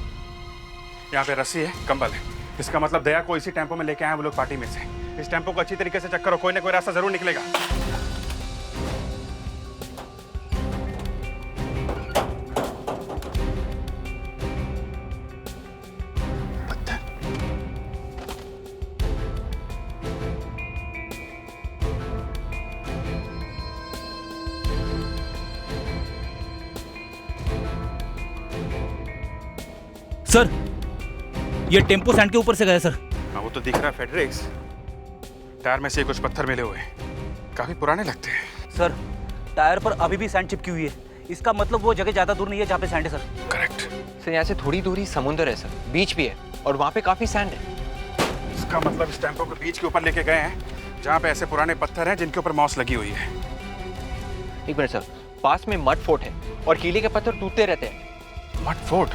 Speaker 8: यहाँ पे रस्सी है, कंबल है। इसका मतलब दया को इसी टेम्पो में लेके आए वो लोग पार्टी में से। इस टेम्पो को अच्छी तरीके से चेक करो, कोई ना कोई रास्ता जरूर निकलेगा।
Speaker 5: सर, ये टेम्पो सैंड के ऊपर से गया सर।
Speaker 8: हाँ, वो तो दिख रहा है फेडरिक्स। टायर में से कुछ पत्थर मिले हुए हैं, काफी पुराने लगते हैं।
Speaker 5: सर, टायर पर अभी भी सैंड चिपकी हुई है, इसका मतलब वो जगह ज्यादा दूर नहीं है जहाँ पे सैंड है सर।
Speaker 8: करेक्ट।
Speaker 1: सर, यहाँ से थोड़ी दूरी समुद्र है सर, बीच भी है और वहाँ पे काफी सैंड है।
Speaker 8: इसका मतलब इस टेम्पो को बीच के ऊपर लेके गए हैं जहाँ पे ऐसे पुराने पत्थर हैं जिनके ऊपर मॉस लगी हुई है।
Speaker 1: एक मिनट सर, पास में मड फोर्ट है और कीले के पत्थर टूटते रहते हैं।
Speaker 8: मड फोर्ट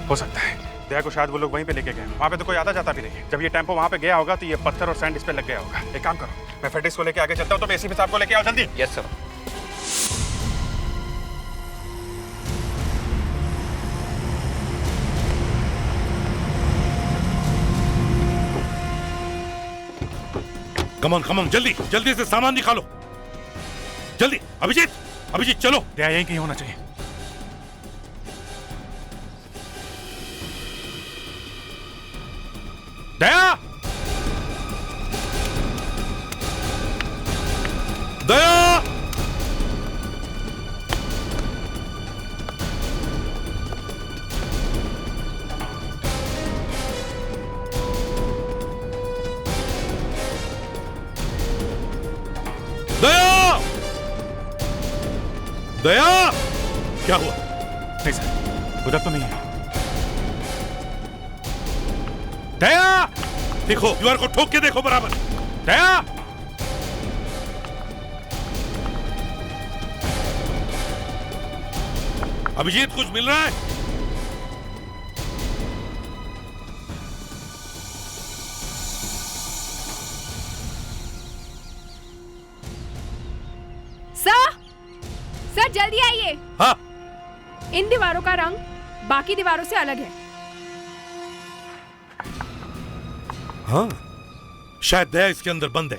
Speaker 8: हो सकता है। दया को शायद वो लोग वहीं पे लेके गए। वहाँ पे तो कोई आता जाता भी नहीं है। जब ये टेम्पो वहाँ पे गया होगा तो ये पत्थर और सैंड इस पे लग गया होगा। एक काम करो, मैं फेडिक्स को लेके आगे चलता हूँ, तो एसीपी साहब को लेके आओ जल्दी।
Speaker 1: Yes sir.
Speaker 12: कम ऑन जल्दी जल्दी से सामान निकालो, जल्दी। अभिजीत चलो।
Speaker 8: दया यहीं कहीं होना चाहिए।
Speaker 12: दया दया दया दया क्या हुआ?
Speaker 8: नहीं सर, उधर तो नहीं है। दया
Speaker 12: देखो, दीवार को ठोक के देखो बराबर।
Speaker 8: दया
Speaker 12: अभिजीत कुछ मिल रहा है?
Speaker 15: सर जल्दी आइए।
Speaker 12: हाँ।
Speaker 15: इन दीवारों का रंग बाकी दीवारों से अलग है।
Speaker 12: हाँ, शायद दया इसके अंदर बंद है,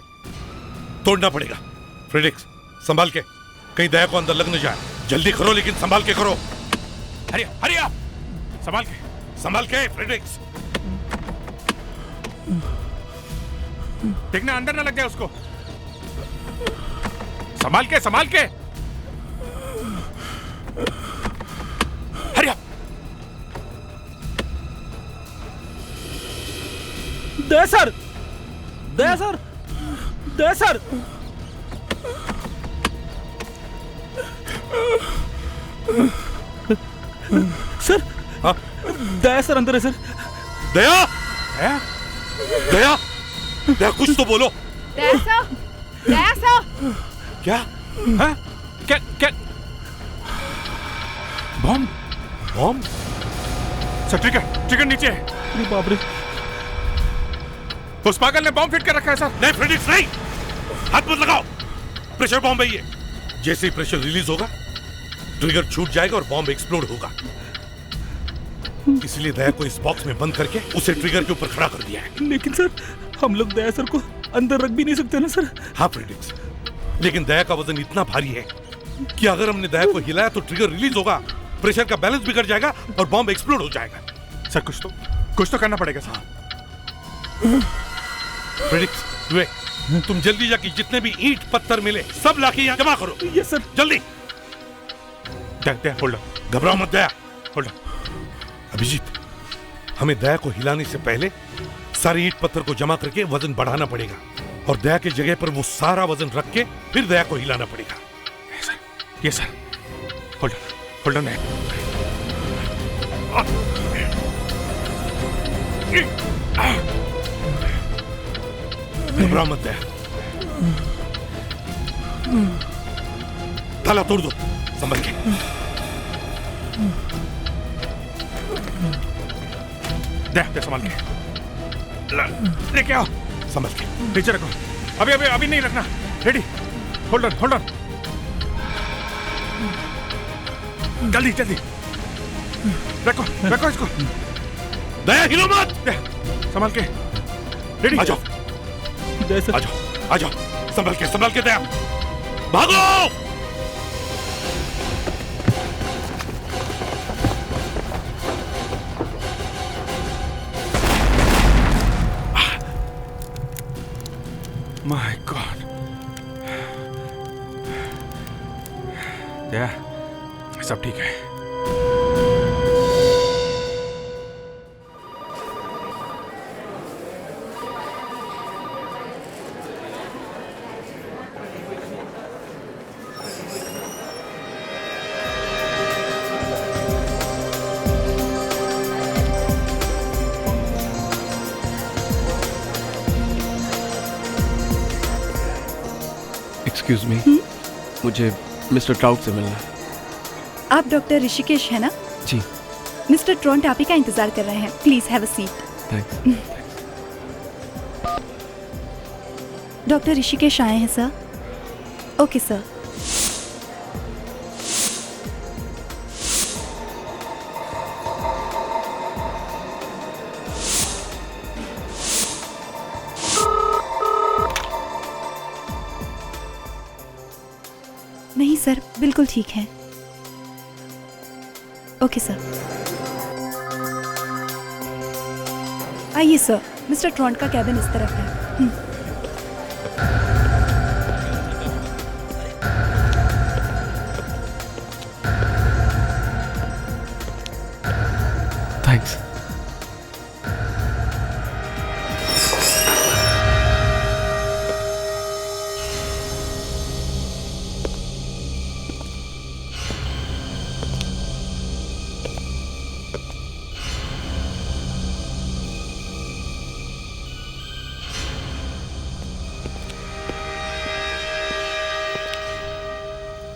Speaker 12: तोड़ना पड़ेगा। फ्रेडिक्स संभाल के, कहीं दया को अंदर लग न जाए। जल्दी करो लेकिन संभाल के करो। हरिया संभाल के फ्रेडिक्स।
Speaker 8: देखना अंदर ना लग जाए उसको। संभाल के हरिया।
Speaker 5: दया सर सर।
Speaker 12: हाँ?
Speaker 5: दया सर अंदर है सर।
Speaker 12: दया कुछ तो बोलो।
Speaker 15: दया सर
Speaker 12: क्या?
Speaker 8: हाँ? क्या बॉम्ब सर? ट्रिगर नीचे है।
Speaker 5: अरे बाप रे,
Speaker 8: उस पागल ने बॉम्ब फिट कर रखा है सर।
Speaker 12: नहीं फ्रेडिक्स नहीं, हाथ मत लगाओ। प्रेशर बॉम्ब है ये। जैसे ही प्रेशर रिलीज होगा ट्रिगर छूट जाएगा और बॉम्ब एक्सप्लोड होगा। इसलिए दया को इस बॉक्स में बंद करके उसे ट्रिगर के ऊपर खड़ा कर दिया है।
Speaker 5: लेकिन सर हम लोग दया सर को अंदर रख भी नहीं सकते ना सर।
Speaker 12: हाँ फ्रेडिक्स, लेकिन दया का वजन इतना भारी है कि अगर हमने दया को हिलाया तो ट्रिगर रिलीज होगा, प्रेशर का बैलेंस बिगड़ जाएगा और बॉम्ब एक्सप्लोड हो जाएगा।
Speaker 8: सर कुछ तो करना पड़ेगा सर।
Speaker 12: फ्रेडिक्स तुम जल्दी जाके जितने भी ईंट पत्थर मिले सब लाके यहाँ जमा करो।
Speaker 5: Yes sir.
Speaker 12: जल्दी।
Speaker 8: दया होल्ड ऑन।
Speaker 12: घबराओ मत दया।
Speaker 8: Hold on.
Speaker 12: अभिजीत, हमें दया को हिलाने से पहले सारे ईंट पत्थर को जमा करके वजन बढ़ाना पड़ेगा और दया की जगह पर वो सारा वजन रख के फिर दया को हिलाना पड़ेगा।
Speaker 8: ये सर होल्ड ऑन।
Speaker 12: घबराओ मत दया। ताला तोड़ दो, संभल के।
Speaker 8: दया संभाल के लेके आओ।
Speaker 12: संभल के
Speaker 8: नीचे रखो। अभी नहीं रखना। रेडी। Hold on. जल्दी रखो इसको।
Speaker 12: दया हिलो मत।
Speaker 8: संभाल के। रेडी।
Speaker 12: आ जाओ संभल के दया, भागो।
Speaker 8: My God. दया सब ठीक है।
Speaker 19: एक्सक्यूज मी, मुझे मिस्टर ट्राउट से मिलना है।
Speaker 20: आप डॉक्टर ऋषिकेश है ना?
Speaker 19: जी।
Speaker 20: मिस्टर ट्रोंट आप ही का इंतजार कर रहे हैं, please have a seat.
Speaker 19: Thanks.
Speaker 20: Doctor Rishikesh आए हैं सर। Okay sir. नहीं सर, बिल्कुल ठीक है। Okay sir. आइए सर, मिस्टर ट्रोंट का कैबिन इस तरफ है।
Speaker 19: थैंक्स।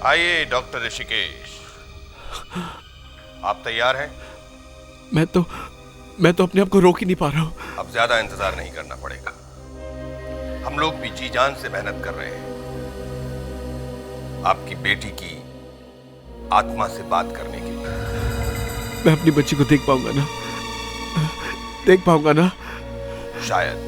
Speaker 9: आइए डॉक्टर ऋषिकेश, आप तैयार हैं?
Speaker 19: मैं तो अपने आप को रोक ही नहीं पा रहा हूँ।
Speaker 9: अब ज्यादा इंतजार नहीं करना पड़ेगा। हम लोग भी जी जान से मेहनत कर रहे हैं आपकी बेटी की आत्मा से बात करने के लिए।
Speaker 19: मैं अपनी बच्ची को देख पाऊंगा ना? देख पाऊंगा ना?
Speaker 9: शायद।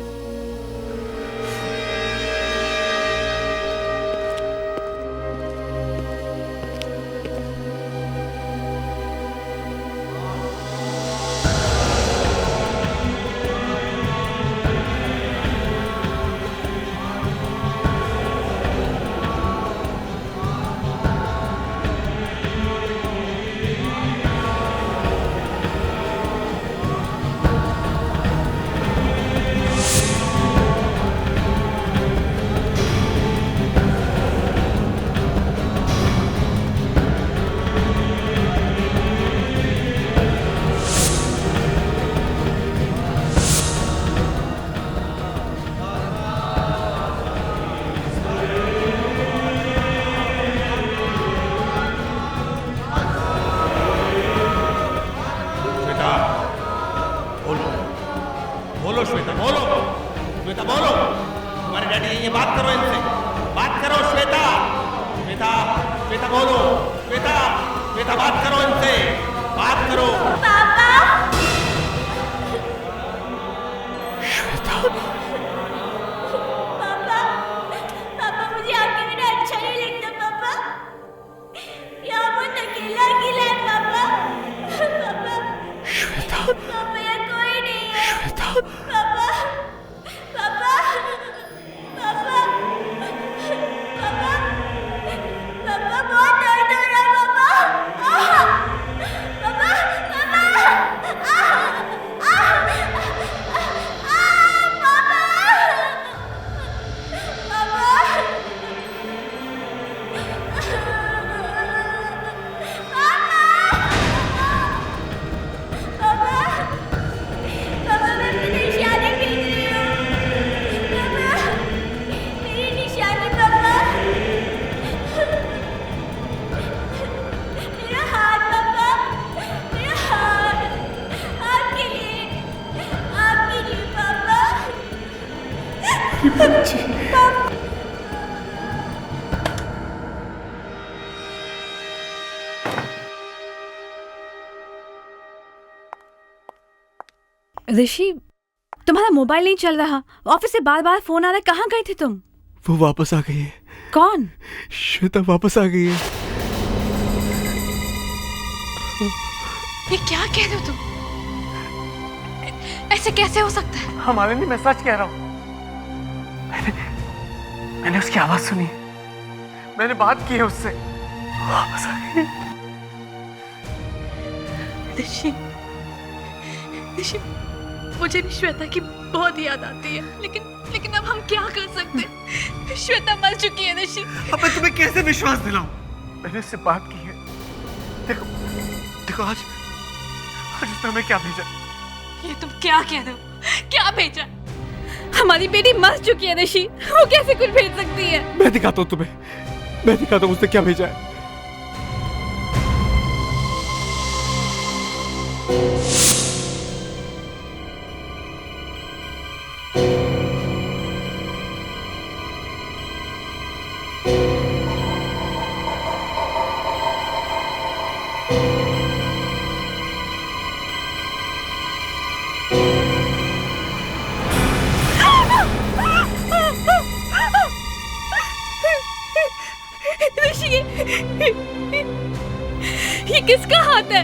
Speaker 5: बोलो श्वेता, बोलो श्वेता, बोलो। तुम्हारे डैडी यही है, बात करो इनसे, बात करो श्वेता। श्वेता, श्वेता बोलो। श्वेता, श्वेता बात करो इनसे, बात करो।
Speaker 4: पापा।
Speaker 5: श्वेता।
Speaker 4: पापा, पापा मुझे आपके बिना अच्छा नहीं लगता पापा। यहाँ बहुत अकेला अकेला है पापा। पापा।
Speaker 5: श्वेता।
Speaker 4: पापा यहाँ कोई नहीं है।
Speaker 5: श्वेता।
Speaker 4: पापा, पापा, पापा, पापा, पापा बहुत दर्द हो रहा है पापा। पापा, पापा मैं अपनी निशानी खींच रही हूँ। पापा, मेरी निशानी पापा। मेरा हाथ पापा, मेरा हाथ। आपके लिए पापा। पापा।
Speaker 20: ऋषि, तुम्हारा मोबाइल नहीं चल रहा, ऑफिस से बार बार फोन आ रहा है, कहाँ गए थे तुम?
Speaker 19: वो वापस आ गई है।
Speaker 20: कौन?
Speaker 19: श्वेता वापस आ गई है।
Speaker 13: ये क्या कह रहे हो तुम? ऐसे कैसे हो सकता है?
Speaker 11: हमारे लिए मैं सच कह रहा हूँ। मैंने उसकी आवाज सुनी, मैंने बात की है उससे, वापस आ गई।
Speaker 13: ऋषि, ऋषि, मुझे भी श्वेता की बहुत याद आती है, लेकिन अब हम क्या कर सकते हैं? श्वेता मर चुकी है ऋषि।
Speaker 11: अब मैं तुम्हें कैसे विश्वास दिलाऊं? मैंने उससे बात की है। देखो, देखो आज उसने हमें क्या भेजा।
Speaker 13: ये तुम क्या कह रहे हो? क्या भेजा?
Speaker 20: हमारी बेटी मर चुकी है ऋषि, वो कैसे कुछ भेज सकती है?
Speaker 19: मैं दिखाता हूँ तुम्हें, मैं दिखाता हूँ उसने क्या भेजा है।
Speaker 13: ये किसका हाथ है?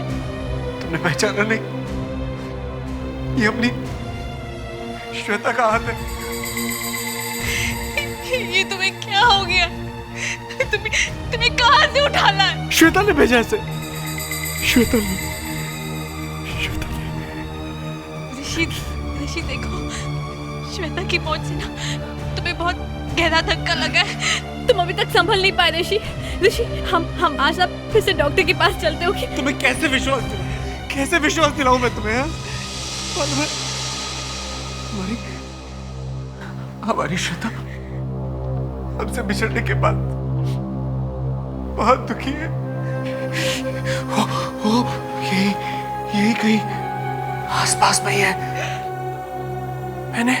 Speaker 11: तुमने पहचाना नहीं? ये अपनी श्वेता का हाथ है।
Speaker 13: ये तुम्हें क्या हो गया? तुम्हें कहां से उठा ला है?
Speaker 11: श्वेता ने भेजा इसे। श्वेता ने।
Speaker 13: ऋषि देखो, श्वेता की मौत से ना तुम्हें बहुत गहरा धक्का लगा है। तुम अभी तक संभल नहीं पाए ऋषि। हम आज आप फिर से डॉक्टर के पास चलते हो कि
Speaker 11: तुम्हें कैसे विश्वास दिलाऊं मैं तुम्हें? हमारी श्वेता हमसे बिछड़ने के बाद बहुत दुखी है। यही कहीं आसपास में ही है। मैंने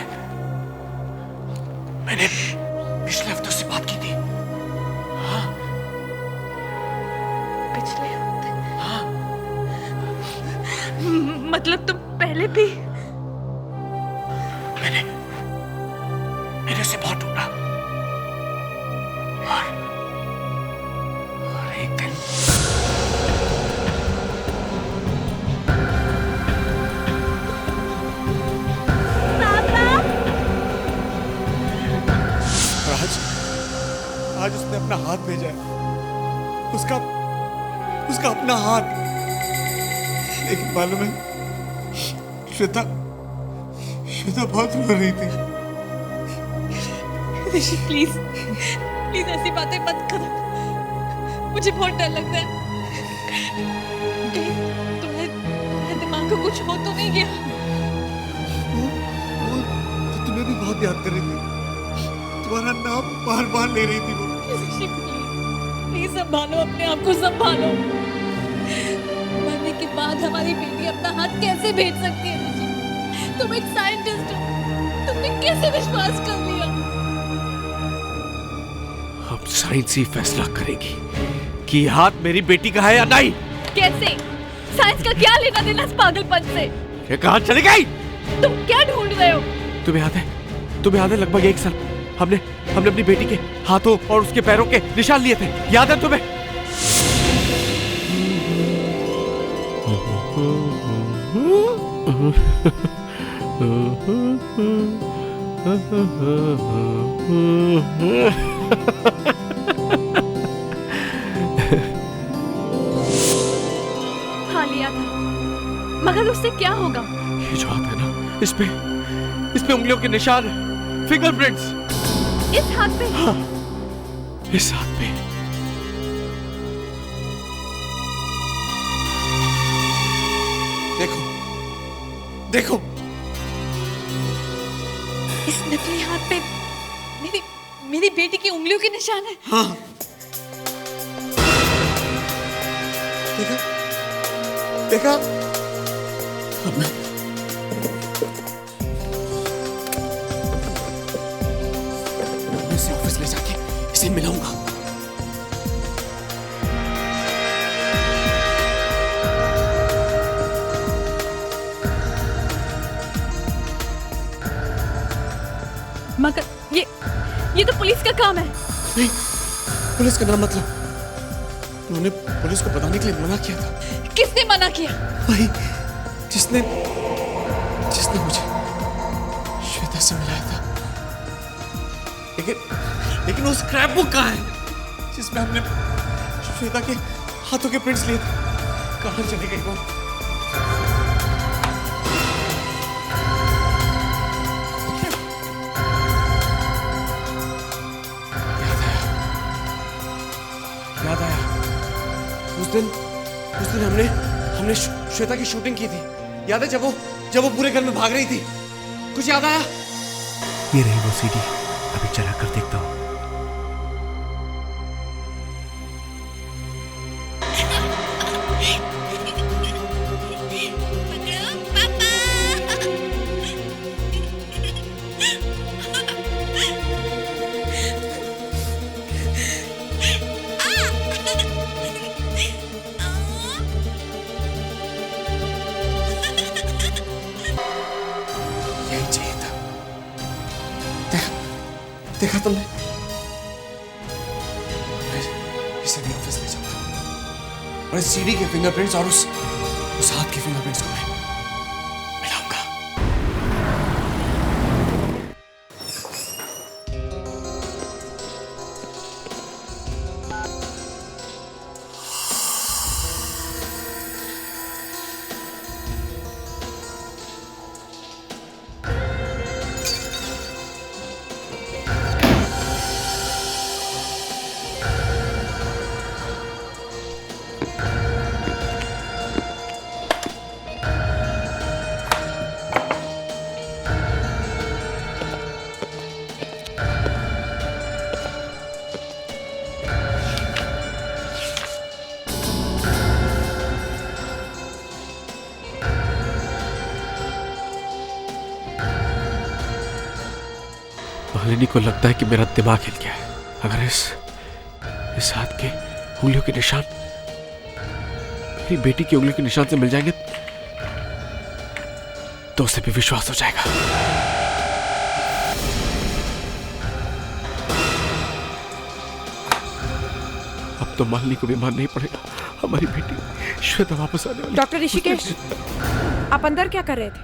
Speaker 11: पिछले हफ्ते से बात की थी। हाँ।
Speaker 13: पिछले हफ्ते? हाँ। मतलब तुम पहले भी?
Speaker 11: मैंने उसे बहुत ढूंढा और एक दिन आज उसने अपना हाथ भेजा है। उसका अपना हाथ। लेकिन मालूम है, श्वेता बहुत रो रही थी।
Speaker 13: ऋषि प्लीज ऐसी बातें मत करो, मुझे बहुत डर लगता है। कहीं तुम्हारे दिमाग को कुछ हो तो नहीं गया?
Speaker 11: वो तुम्हें भी बहुत याद कर रही थी। तुम्हारा नाम बार ले रही थी वो।
Speaker 13: ऋषि प्लीज संभालो अपने आप को, संभालो। मरने के बाद हमारी बेटी अपना हाथ कैसे भेज सकती है ऋषि? तुम एक साइंटिस्ट हो, तुमने कैसे विश्वास कर लिया?
Speaker 19: अब साइंस ही फैसला करेगी कि हाथ मेरी बेटी का है या नहीं।
Speaker 13: कैसे? साइंस का क्या लेना देना इस पागलपन से?
Speaker 19: ये कहां चली गई?
Speaker 13: तुम क्या ढूंढ रहे हो?
Speaker 19: तुम्हें याद है लगभग 1 साल हमने अपनी बेटी के हाथों और उसके पैरों के निशान लिए थे, याद है तुम्हें?
Speaker 13: हाँ लिया था, मगर उससे क्या होगा?
Speaker 19: ये जो हाथ है ना, इसमें उंगलियों के निशान है, फिंगरप्रिंट्स।
Speaker 13: इस हाथ पे?
Speaker 19: हाँ, इस हाथ पे।
Speaker 11: देखो
Speaker 13: इस नकली हाथ पे मेरी बेटी की उंगलियों के निशान है।
Speaker 11: हाँ। देखा? अब मैं इसे ऑफिस ले जाके इसे मिलाऊंगा।
Speaker 13: मगर ये तो पुलिस का काम है।
Speaker 11: नहीं, पुलिस का नाम मतलब उन्होंने पुलिस को बताने के लिए मना किया था।
Speaker 13: किसने मना किया?
Speaker 11: वही जिसने मुझे श्वेता से मिलाया था। लेकिन वो स्क्रैप बुक कहाँ है जिसमें हमने श्वेता के हाथों के प्रिंट्स लिए थे? कहाँ चली गई वो? याद आया। उस दिन हमने श्वेता की शूटिंग की थी। याद है जब वो पूरे घर में भाग रही थी? कुछ याद आया?
Speaker 18: ये रही वो सीडी, अभी चला कर देखता हूँ।
Speaker 11: तुमने? इसे भी ऑफिस ले जाऊंगा और इस सीडी के फिंगरप्रिंट्स और उस हाथ के फिंगरप्रिंट्स को मैं मिलाऊंगा।
Speaker 19: मालिनी को लगता है कि मेरा दिमाग हिल गया है। अगर इस हाथ के उंगलियों के निशान मेरी बेटी की उंगलियों के निशान से मिल जाएंगे तो उसे भी विश्वास हो जाएगा। अब तो मालिनी को भी मानना ही पड़ेगा। हमारी बेटी श्वेता वापस आने वाली।
Speaker 20: डॉक्टर ऋषिकेश, आप अंदर क्या कर रहे थे?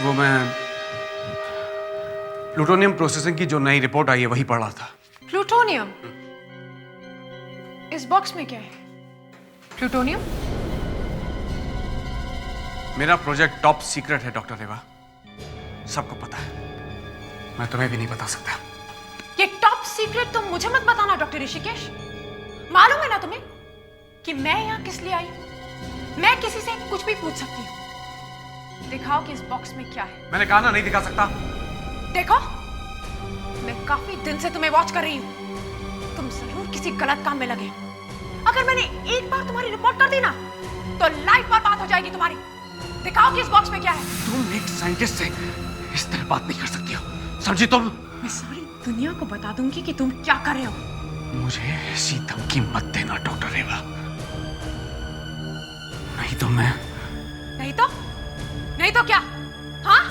Speaker 8: वो मैं प्लूटोनियम प्रोसेसिंग की जो नई रिपोर्ट आई है वही पढ़ रहा था।
Speaker 20: प्लूटोनियम? इस बॉक्स में क्या है? प्लूटोनियम?
Speaker 8: मेरा प्रोजेक्ट टॉप सीक्रेट है डॉक्टर रेवा, सबको पता है, मैं तुम्हें भी नहीं बता सकता।
Speaker 20: ये टॉप सीक्रेट तो मुझे मत बताना डॉक्टर ऋषिकेश। मालूम है ना तुम्हें कि मैं यहाँ किस लिए आई हूँ? मैं किसी से कुछ भी पूछ सकती हूँ। दिखाओ कि इस बॉक्स में क्या है।
Speaker 8: मैंने कहा ना नहीं दिखा सकता।
Speaker 20: देखो, मैं काफी दिन से तुम्हें वॉच कर रही हूँ। तुम जरूर किसी गलत काम में लगे। अगर मैंने एक बार तुम्हारी रिपोर्ट कर दी ना तो लाइफ बर्बाद हो जाएगी तुम्हारी। दिखाओ कि इस बॉक्स में क्या है।
Speaker 8: तुम एक साइंटिस्ट से इस तरह बात नहीं कर सकती हो, समझी तुम?
Speaker 20: मैं सारी दुनिया को बता दूंगी कि तुम क्या कर रहे हो।
Speaker 8: मुझे ऐसी धमकी मत देना डॉक्टर रेवा, नहीं तो मैं।
Speaker 20: नहीं तो क्या? हाँ?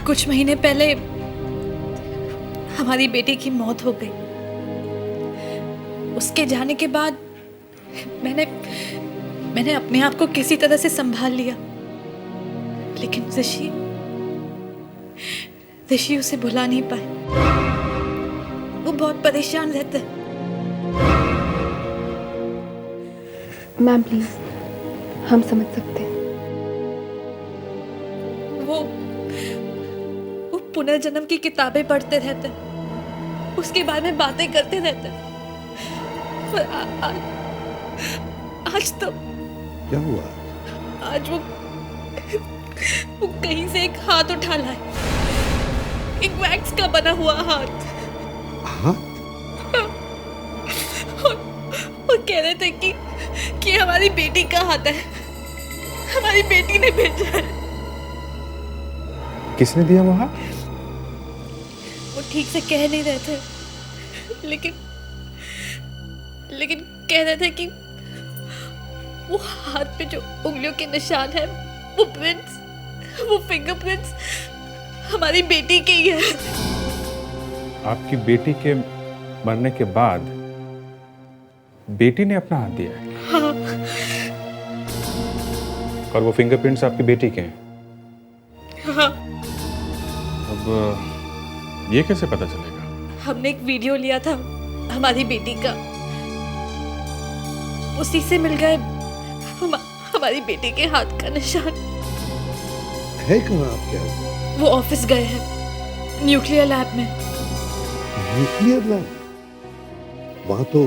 Speaker 13: कुछ महीने पहले हमारी बेटी की मौत हो गई। उसके जाने के बाद मैंने अपने आप को किसी तरह से संभाल लिया, लेकिन ऋषि उसे भुला नहीं पाए। वो बहुत परेशान रहता है।
Speaker 15: मैम प्लीज, हम समझ सकते हैं।
Speaker 13: वो पुनर्जन्म की किताबें पढ़ते रहते हैं, उसके बारे में बातें करते रहते हैं। पर आज तो
Speaker 12: क्या हुआ?
Speaker 13: आज वो कहीं से एक हाथ उठा लाए, एक वैक्स का बना हुआ हाथ। और कह रहे थे कि हमारी बेटी का हाथ है, हमारी बेटी ने भेजा है।
Speaker 2: किसने दिया वो हाथ?
Speaker 13: वो ठीक से कह नहीं रहे थे, लेकिन कह रहे थे कि वो हाथ पे जो उंगलियों के निशान है, वो फिंगरप्रिंट्स हमारी बेटी के ही है।
Speaker 8: आपकी बेटी के मरने के बाद बेटी ने अपना हाथ दिया है?
Speaker 13: हाँ।
Speaker 8: और वो फिंगरप्रिंट्स आपकी बेटी के हैं?
Speaker 13: हाँ।
Speaker 8: अब ये कैसे पता चलेगा?
Speaker 13: हमने एक वीडियो लिया था हमारी बेटी का, उसी से मिल गए हमारी बेटी के हाथ का निशान।
Speaker 12: है कहाँ आपके हाथ?
Speaker 13: वो ऑफिस गए हैं, न्यूक्लियर लैब में।
Speaker 12: Nuclear lab? वहां तो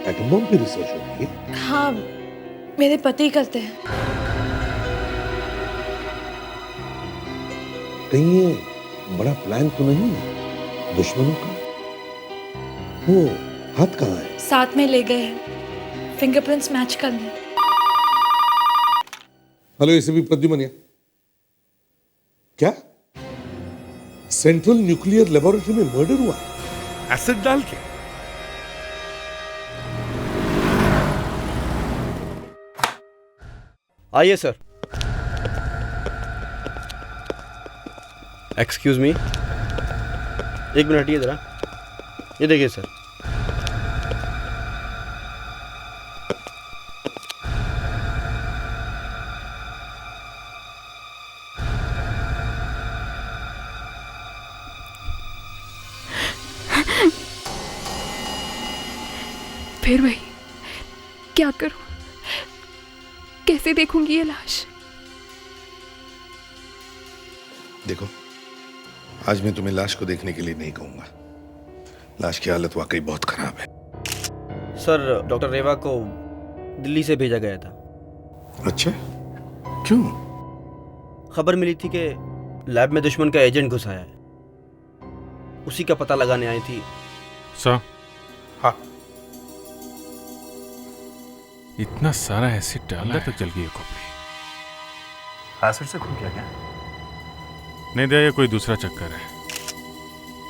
Speaker 12: एटम बम की रिसर्च होती है।
Speaker 13: हाँ, मेरे पति करते हैं।
Speaker 12: कहीं ये बड़ा प्लान तो नहीं है दुश्मनों का? वो हाथ कहाँ है?
Speaker 13: साथ में ले गए हैं फिंगरप्रिंट्स मैच करने।
Speaker 12: हेलो एसीपी प्रद्युमन, क्या सेंट्रल न्यूक्लियर लेबोरेटरी में मर्डर हुआ है एसिड डाल के?
Speaker 21: आइए सर। एक्सक्यूज़ मी, एक मिनट हटिए ज़रा। ये देखिए सर।
Speaker 15: फिर वही, क्या करूं? कैसे देखूंगी ये लाश?
Speaker 12: देखो, आज मैं तुम्हें लाश को देखने के लिए नहीं कहूंगा। लाश की हालत वाकई बहुत खराब है।
Speaker 21: सर, डॉक्टर रेवा को दिल्ली से भेजा गया था।
Speaker 12: अच्छा, क्यों?
Speaker 21: खबर मिली थी कि लैब में दुश्मन का एजेंट घुस आया है। उसी का पता लगाने आई थी।
Speaker 8: सर।
Speaker 12: हाँ।
Speaker 8: इतना सारा एसिड डाला तक जल गई है खोपड़ी।
Speaker 2: एसिड से खून किया क्या?
Speaker 8: नहीं दया, ये कोई दूसरा चक्कर है।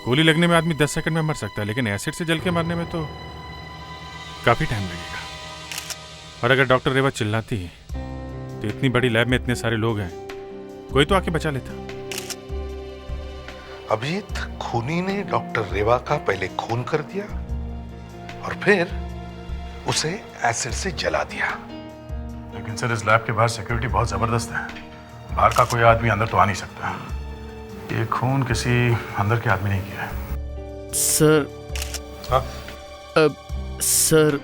Speaker 8: गोली लगने में आदमी 10 सेकंड में मर सकता है, लेकिन एसिड से जल के मरने में तो काफी टाइम लगेगा। और अगर डॉक्टर रेवा चिल्लाती तो इतनी बड़ी लैब में इतने सारे लोग हैं, कोई तो आके बचा लेता।
Speaker 12: अभिजीत, खूनी ने डॉक्टर रेवा का पहले खून कर दिया और फिर उसे एसिड से जला दिया।
Speaker 2: लेकिन सर, इस लैब के बाहर सिक्योरिटी बहुत जबरदस्त है। बाहर का कोई आदमी अंदर तो आ नहीं सकता। ये खून किसी अंदर के आदमी ने किया है।
Speaker 19: सर।
Speaker 12: हाँ?
Speaker 19: सर,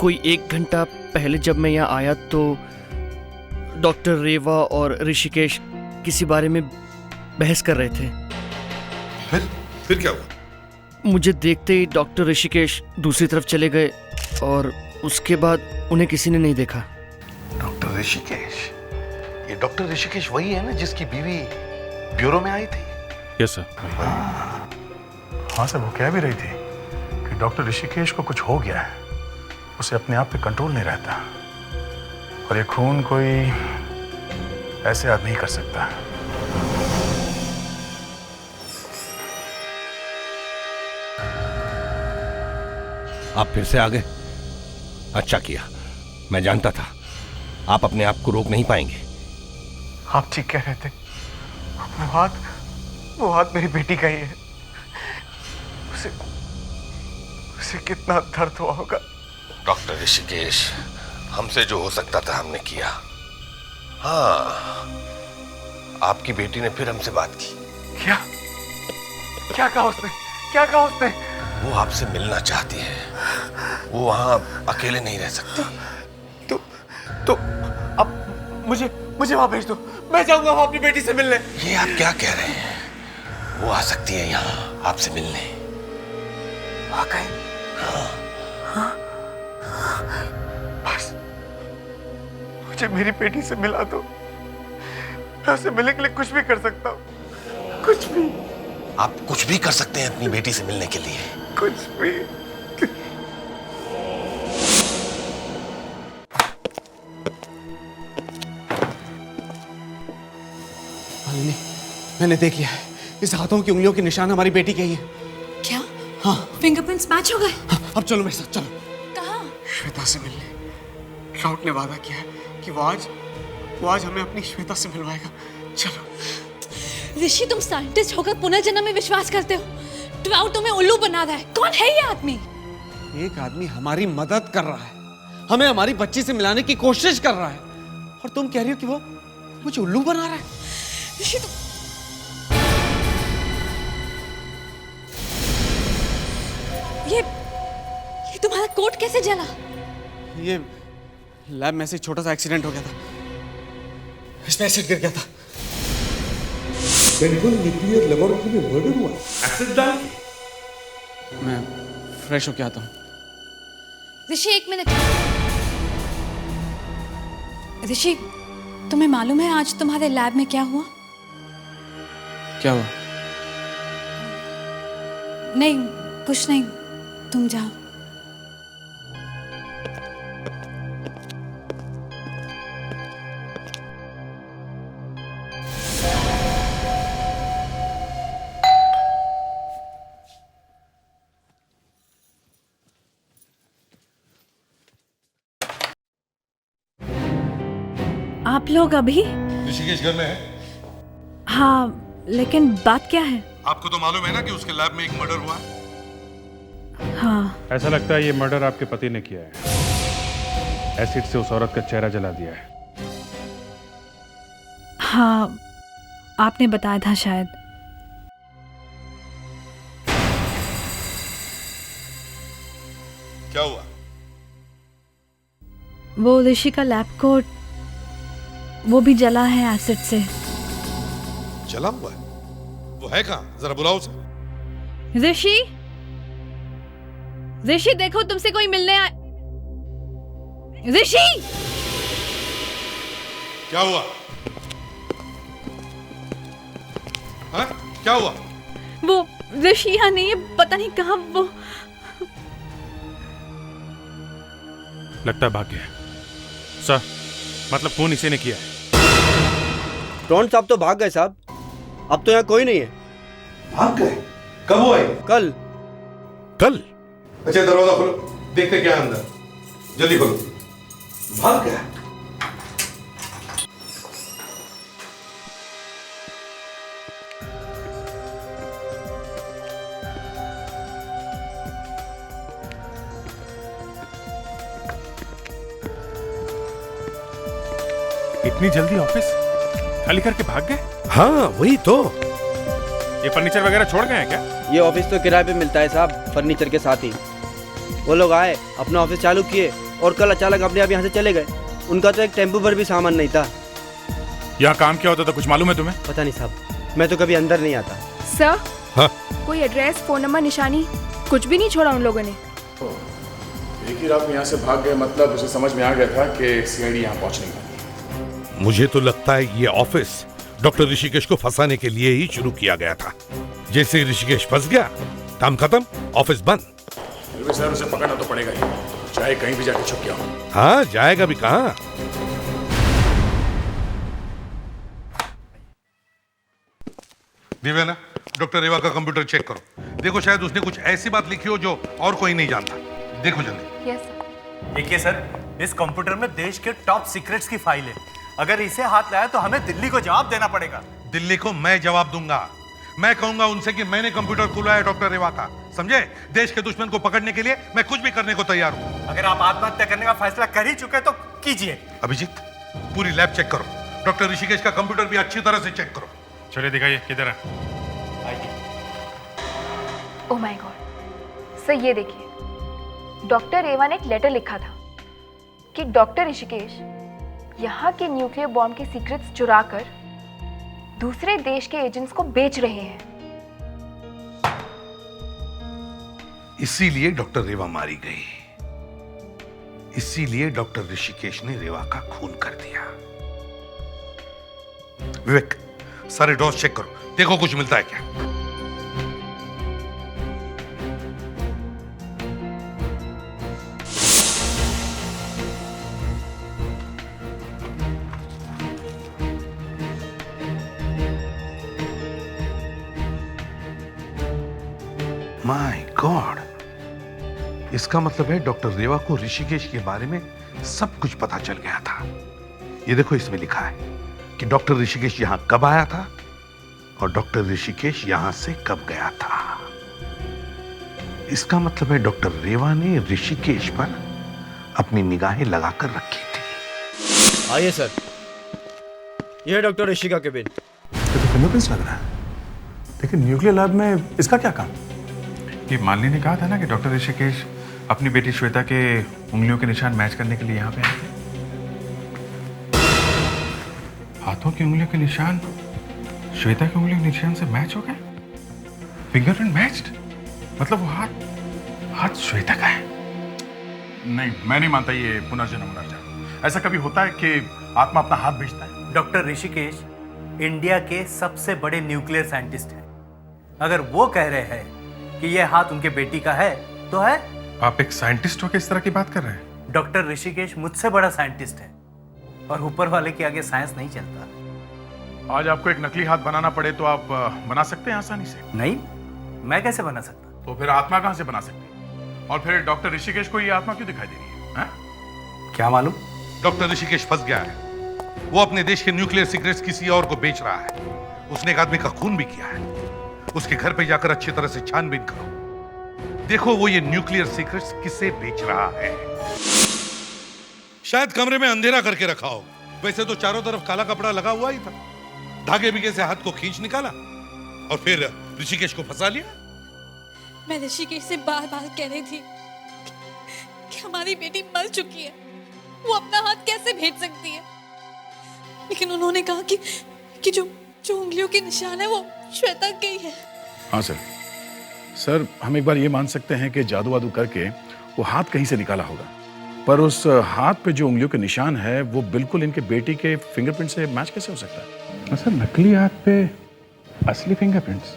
Speaker 19: कोई 1 घंटा पहले जब मैं यहाँ आया तो डॉक्टर रेवा और ऋषिकेश किसी बारे में बहस कर रहे थे।
Speaker 12: फिर क्या हुआ?
Speaker 19: मुझे देखते ही डॉक्टर ऋषिकेश दूसरी तरफ चले गए और उसके बाद उन्हें किसी ने नहीं देखा।
Speaker 12: डॉक्टर ऋषिकेश? ये डॉक्टर ऋषिकेश वही है ना जिसकी बीवी ब्यूरो में आई थी?
Speaker 8: Yes sir.
Speaker 2: हाँ सर, वो कह भी रही थी कि डॉक्टर ऋषिकेश को कुछ हो गया है, उसे अपने आप पे कंट्रोल नहीं रहता, और ये खून कोई ऐसे आदमी ही कर सकता है।
Speaker 18: आप फिर से आ गए? अच्छा किया, मैं जानता था आप अपने आप को रोक नहीं पाएंगे।
Speaker 11: आप ठीक कह रहे थे। वो हाथ मेरी बेटी का ही है। उसे कितना दर्द हुआ होगा।
Speaker 12: डॉक्टर ऋषिकेश, हमसे जो हो सकता था हमने किया। हाँ, आपकी बेटी ने फिर हमसे बात की।
Speaker 11: क्या कहा उसने? क्या कहा उसने?
Speaker 12: वो आपसे मिलना चाहती है। वो वहां अकेले नहीं रह सकती।
Speaker 11: तो अब मुझे वहां भेज दो। मैं जाऊंगा वहां अपनी बेटी से मिलने।
Speaker 12: ये आप क्या कह रहे हैं? वो आ सकती है यहाँ आपसे मिलने।
Speaker 11: वाकई?
Speaker 12: हाँ।
Speaker 11: बस मुझे मेरी बेटी से मिला दो। मैं उसे मिलने के लिए कुछ भी कर सकता हूँ। कुछ भी।
Speaker 12: आप कुछ भी कर सकते हैं अपनी बेटी से मिलने के लिए।
Speaker 11: कुछ भी। मालिनी, मैंने देख लिया है। इस हाथों की उंगलियों के निशान हमारी बेटी के ही है।
Speaker 13: क्या?
Speaker 11: हाँ।
Speaker 13: फिंगरप्रिंट्स मैच हो गए?
Speaker 11: हाँ, अब चलो मेरे साथ, चलो।
Speaker 13: कहाँ?
Speaker 11: श्वेता से मिलने। राउत ने वादा किया है कि वो आज हमें अपनी श्वेता से मिलवाएगा। चलो।
Speaker 13: ऋषि, तुम साइंटिस्ट होकर पुनर्जन्म में विश्वास करते हो? ट्राउट तुम्हें उल्लू बना रहा है। कौन है ये आदमी?
Speaker 11: एक आदमी हमारी मदद कर रहा है, हमें हमारी बच्ची से मिलाने की कोशिश कर रहा है, और तुम कह रही हो कि वो मुझे उल्लू बना रहा है।
Speaker 13: ऋषि, ये तुम्हारा कोट कैसे जला?
Speaker 11: ये लैब में से छोटा सा एक्सीडेंट हो गया था, इसमें एसिड गिर गया था।
Speaker 18: बेंगल न्यूक्लियर लेबोरेटरी में मर्डर हुआ, एसिड डाल के।
Speaker 11: मैं फ्रेश होके आता हूँ।
Speaker 13: ऋषि, 1 मिनट। ऋषि, तुम्हें मालूम है आज तुम्हारे लैब में क्या हुआ?
Speaker 11: क्या हुआ?
Speaker 13: नहीं, कुछ नहीं, तुम जाओ।
Speaker 14: आप लोग अभी?
Speaker 12: ऋषिकेश घर में है?
Speaker 14: हाँ,
Speaker 13: लेकिन बात क्या है?
Speaker 12: आपको तो मालूम है ना कि उसके लैब में एक मर्डर हुआ है।
Speaker 13: हाँ।
Speaker 8: ऐसा लगता है ये मर्डर आपके पति ने किया है। एसिड से उस औरत का चेहरा जला दिया है।
Speaker 13: हाँ, आपने बताया था शायद।
Speaker 12: क्या हुआ?
Speaker 13: वो ऋषि का लैब कोट, वो भी जला है एसिड से।
Speaker 12: जला हुआ है? वो है कहाँ? जरा बुलाओ उसे।
Speaker 13: ऋषि, ऋषि देखो, तुमसे कोई मिलने आए। ऋषि!
Speaker 12: क्या हुआ? हाँ? क्या हुआ?
Speaker 13: वो ऋषि यहाँ नहीं है, पता नहीं कहाँ वो।
Speaker 8: लगता है भाग गया। सर, मतलब खून इसी ने किया है।
Speaker 21: टोन साहब तो भाग गए साहब, अब तो यहाँ कोई नहीं है।
Speaker 12: भाग गए? कब हुआ ये?
Speaker 21: कल।
Speaker 12: कल? अच्छा दरवाजा खोलो, देखते क्या है अंदर। जल्दी खोलो। भाग गया?
Speaker 8: इतनी जल्दी ऑफिस खाली करके भाग गए?
Speaker 12: हाँ वही तो।
Speaker 8: ये फर्नीचर वगैरह छोड़ गए हैं क्या?
Speaker 21: ये ऑफिस तो किराए पे मिलता है साहब, फर्नीचर के साथ ही। वो लोग आए, अपना ऑफिस चालू किए और कल अचानक अपने आप यहाँ से चले गए। उनका तो एक टेम्पो पर भी सामान नहीं था।
Speaker 8: यहाँ काम क्या होता था कुछ मालूम है तुम्हें?
Speaker 21: पता नहीं साहब, मैं तो कभी अंदर नहीं आता।
Speaker 15: सर,
Speaker 12: हाँ?
Speaker 15: कोई एड्रेस, फोन नंबर, निशानी कुछ भी नहीं छोड़ा उन लोगों ने।
Speaker 2: एक ही रात में यहाँ से भाग गए, मतलब उसे समझ में आ गया था कि सीआईडी यहाँ पहुँचने वाली है।
Speaker 12: मुझे तो लगता है ये ऑफिस डॉक्टर ऋषिकेश को फंसाने के लिए ही शुरू किया गया था। जैसे ही ऋषिकेश फंस गया, काम खत्म, ऑफिस बंद।
Speaker 2: फिर भी सर उसे पकड़ना तो पड़ेगा ही, चाहे कहीं भी जाके छुप गया हो।
Speaker 12: हाँ, जाएगा भी कहाँ। दिव्या ना, डॉक्टर रेवा का कंप्यूटर चेक करो। देखो शायद उसने कुछ ऐसी बात लिखी हो जो और कोई नहीं जानता। देखो जल्दी।
Speaker 15: Yes sir.
Speaker 7: देखिए सर, इस कंप्यूटर में देश के टॉप सीक्रेट्स की फाइल है। अगर इसे हाथ लाया तो हमें दिल्ली को जवाब देना पड़ेगा।
Speaker 12: दिल्ली को मैं जवाब दूंगा। मैं कहूंगा उनसे कि मैंने कंप्यूटर खुलवाया है डॉक्टर रेवा का। समझे? देश के दुश्मन को पकड़ने के लिए मैं कुछ भी करने को तैयार हूं।
Speaker 7: अगर आप आत्महत्या करने का फैसला कर ही चुके तो कीजिए।
Speaker 12: अभिजीत, पूरी लैब चेक करो। डॉक्टर ऋषिकेश का कंप्यूटर भी अच्छी तरह से चेक करो।
Speaker 8: चलिए दिखाइए किधर है।
Speaker 15: ओह माय गॉड सर, ये देखिए, डॉक्टर रेवा ने एक लेटर लिखा था कि डॉक्टर ऋषिकेश यहाँ के न्यूक्लियर बॉम्ब के सीक्रेट्स चुरा कर दूसरे देश के एजेंट्स को बेच रहे हैं।
Speaker 12: इसीलिए डॉक्टर रेवा मारी गई। इसीलिए डॉक्टर ऋषिकेश ने रेवा का खून कर दिया। विवेक, सारे डोर्स चेक करो, देखो कुछ मिलता है क्या। माय गॉड, इसका मतलब है डॉक्टर रेवा को ऋषिकेश के बारे में सब कुछ पता चल गया था। ये देखो, इसमें लिखा है कि डॉक्टर ऋषिकेश यहां कब आया था और डॉक्टर ऋषिकेश यहां से कब गया था। इसका मतलब है डॉक्टर रेवा ने ऋषिकेश पर अपनी निगाहें लगाकर रखी थी।
Speaker 21: आइए सर, यह है डॉक्टर ऋषि का केबिन।
Speaker 2: ये तो फिंगरप्रिंट्स लग रहा है, लेकिन न्यूक्लियर लैब में इसका क्या काम?
Speaker 8: ये मालिनी ने कहा था ना कि डॉक्टर ऋषिकेश अपनी बेटी श्वेता के उंगलियों के निशान मैच करने के लिए यहाँ पे आए थे। हाथों की उंगलियों के निशान श्वेता की उंगलियों के निशान से मैच हो गए। फिंगरप्रिंट मैच्ड, मतलब वो हाथ श्वेता का है।
Speaker 3: नहीं, मैं नहीं मानता ये पुनर्जन्म। ऐसा कभी होता है कि आत्मा अपना हाथ भेजता है?
Speaker 7: डॉक्टर ऋषिकेश इंडिया के सबसे बड़े न्यूक्लियर साइंटिस्ट हैं। अगर वो कह रहे हैं कि यह हाथ उनके बेटी का है तो है।
Speaker 8: आप एक साइंटिस्ट होकर इस तरह की बात कर रहे हैं?
Speaker 7: डॉक्टर ऋषिकेश मुझसे बड़ा साइंटिस्ट है और ऊपर वाले के आगे साइंस नहीं चलता।
Speaker 3: आज आपको एक नकली हाथ बनाना पड़े तो आप बना सकते हैं आसानी से?
Speaker 7: नहीं, मैं कैसे बना सकता?
Speaker 3: तो फिर आत्मा कहां से बना सकते हैं? और फिर डॉक्टर ऋषिकेश को ये आत्मा क्यों दिखाई दे रही है?
Speaker 7: क्या मालूम?
Speaker 12: डॉक्टर ऋषिकेश फंस गया है। वो अपने देश के न्यूक्लियर सीक्रेट्स किसी और को बेच रहा है। उसने एक आदमी का खून भी किया है। उसके घर पे जाकर अच्छी तरह से छानबीन करो। देखो वो ये न्यूक्लियर सीक्रेट्स किसे बेच रहा है। शायद कमरे में अंधेरा करके रखा हो। वैसे तो चारों तरफ काला कपड़ा लगा हुआ ही था। धागे बीगे से हाथ को खींच निकाला और फिर ऋषिकेश को फंसा लिया।
Speaker 13: मैं ऋषिकेश से बार बार कह रही थी कि हमारी बेटी मर चुकी है, वो अपना हाथ कैसे भेज सकती है, लेकिन उन्होंने कहा कि जो उंगलियों के निशान है वो श्वेता के ही है।
Speaker 3: हाँ सर हम एक बार ये मान सकते हैं कि जादू वादू करके वो हाथ कहीं से निकाला होगा, पर उस हाथ पे जो उंगलियों के निशान है वो बिल्कुल इनके बेटी के फिंगरप्रिंट से मैच कैसे हो सकता है?
Speaker 2: सर नकली हाथ पे असली फिंगरप्रिंट्स।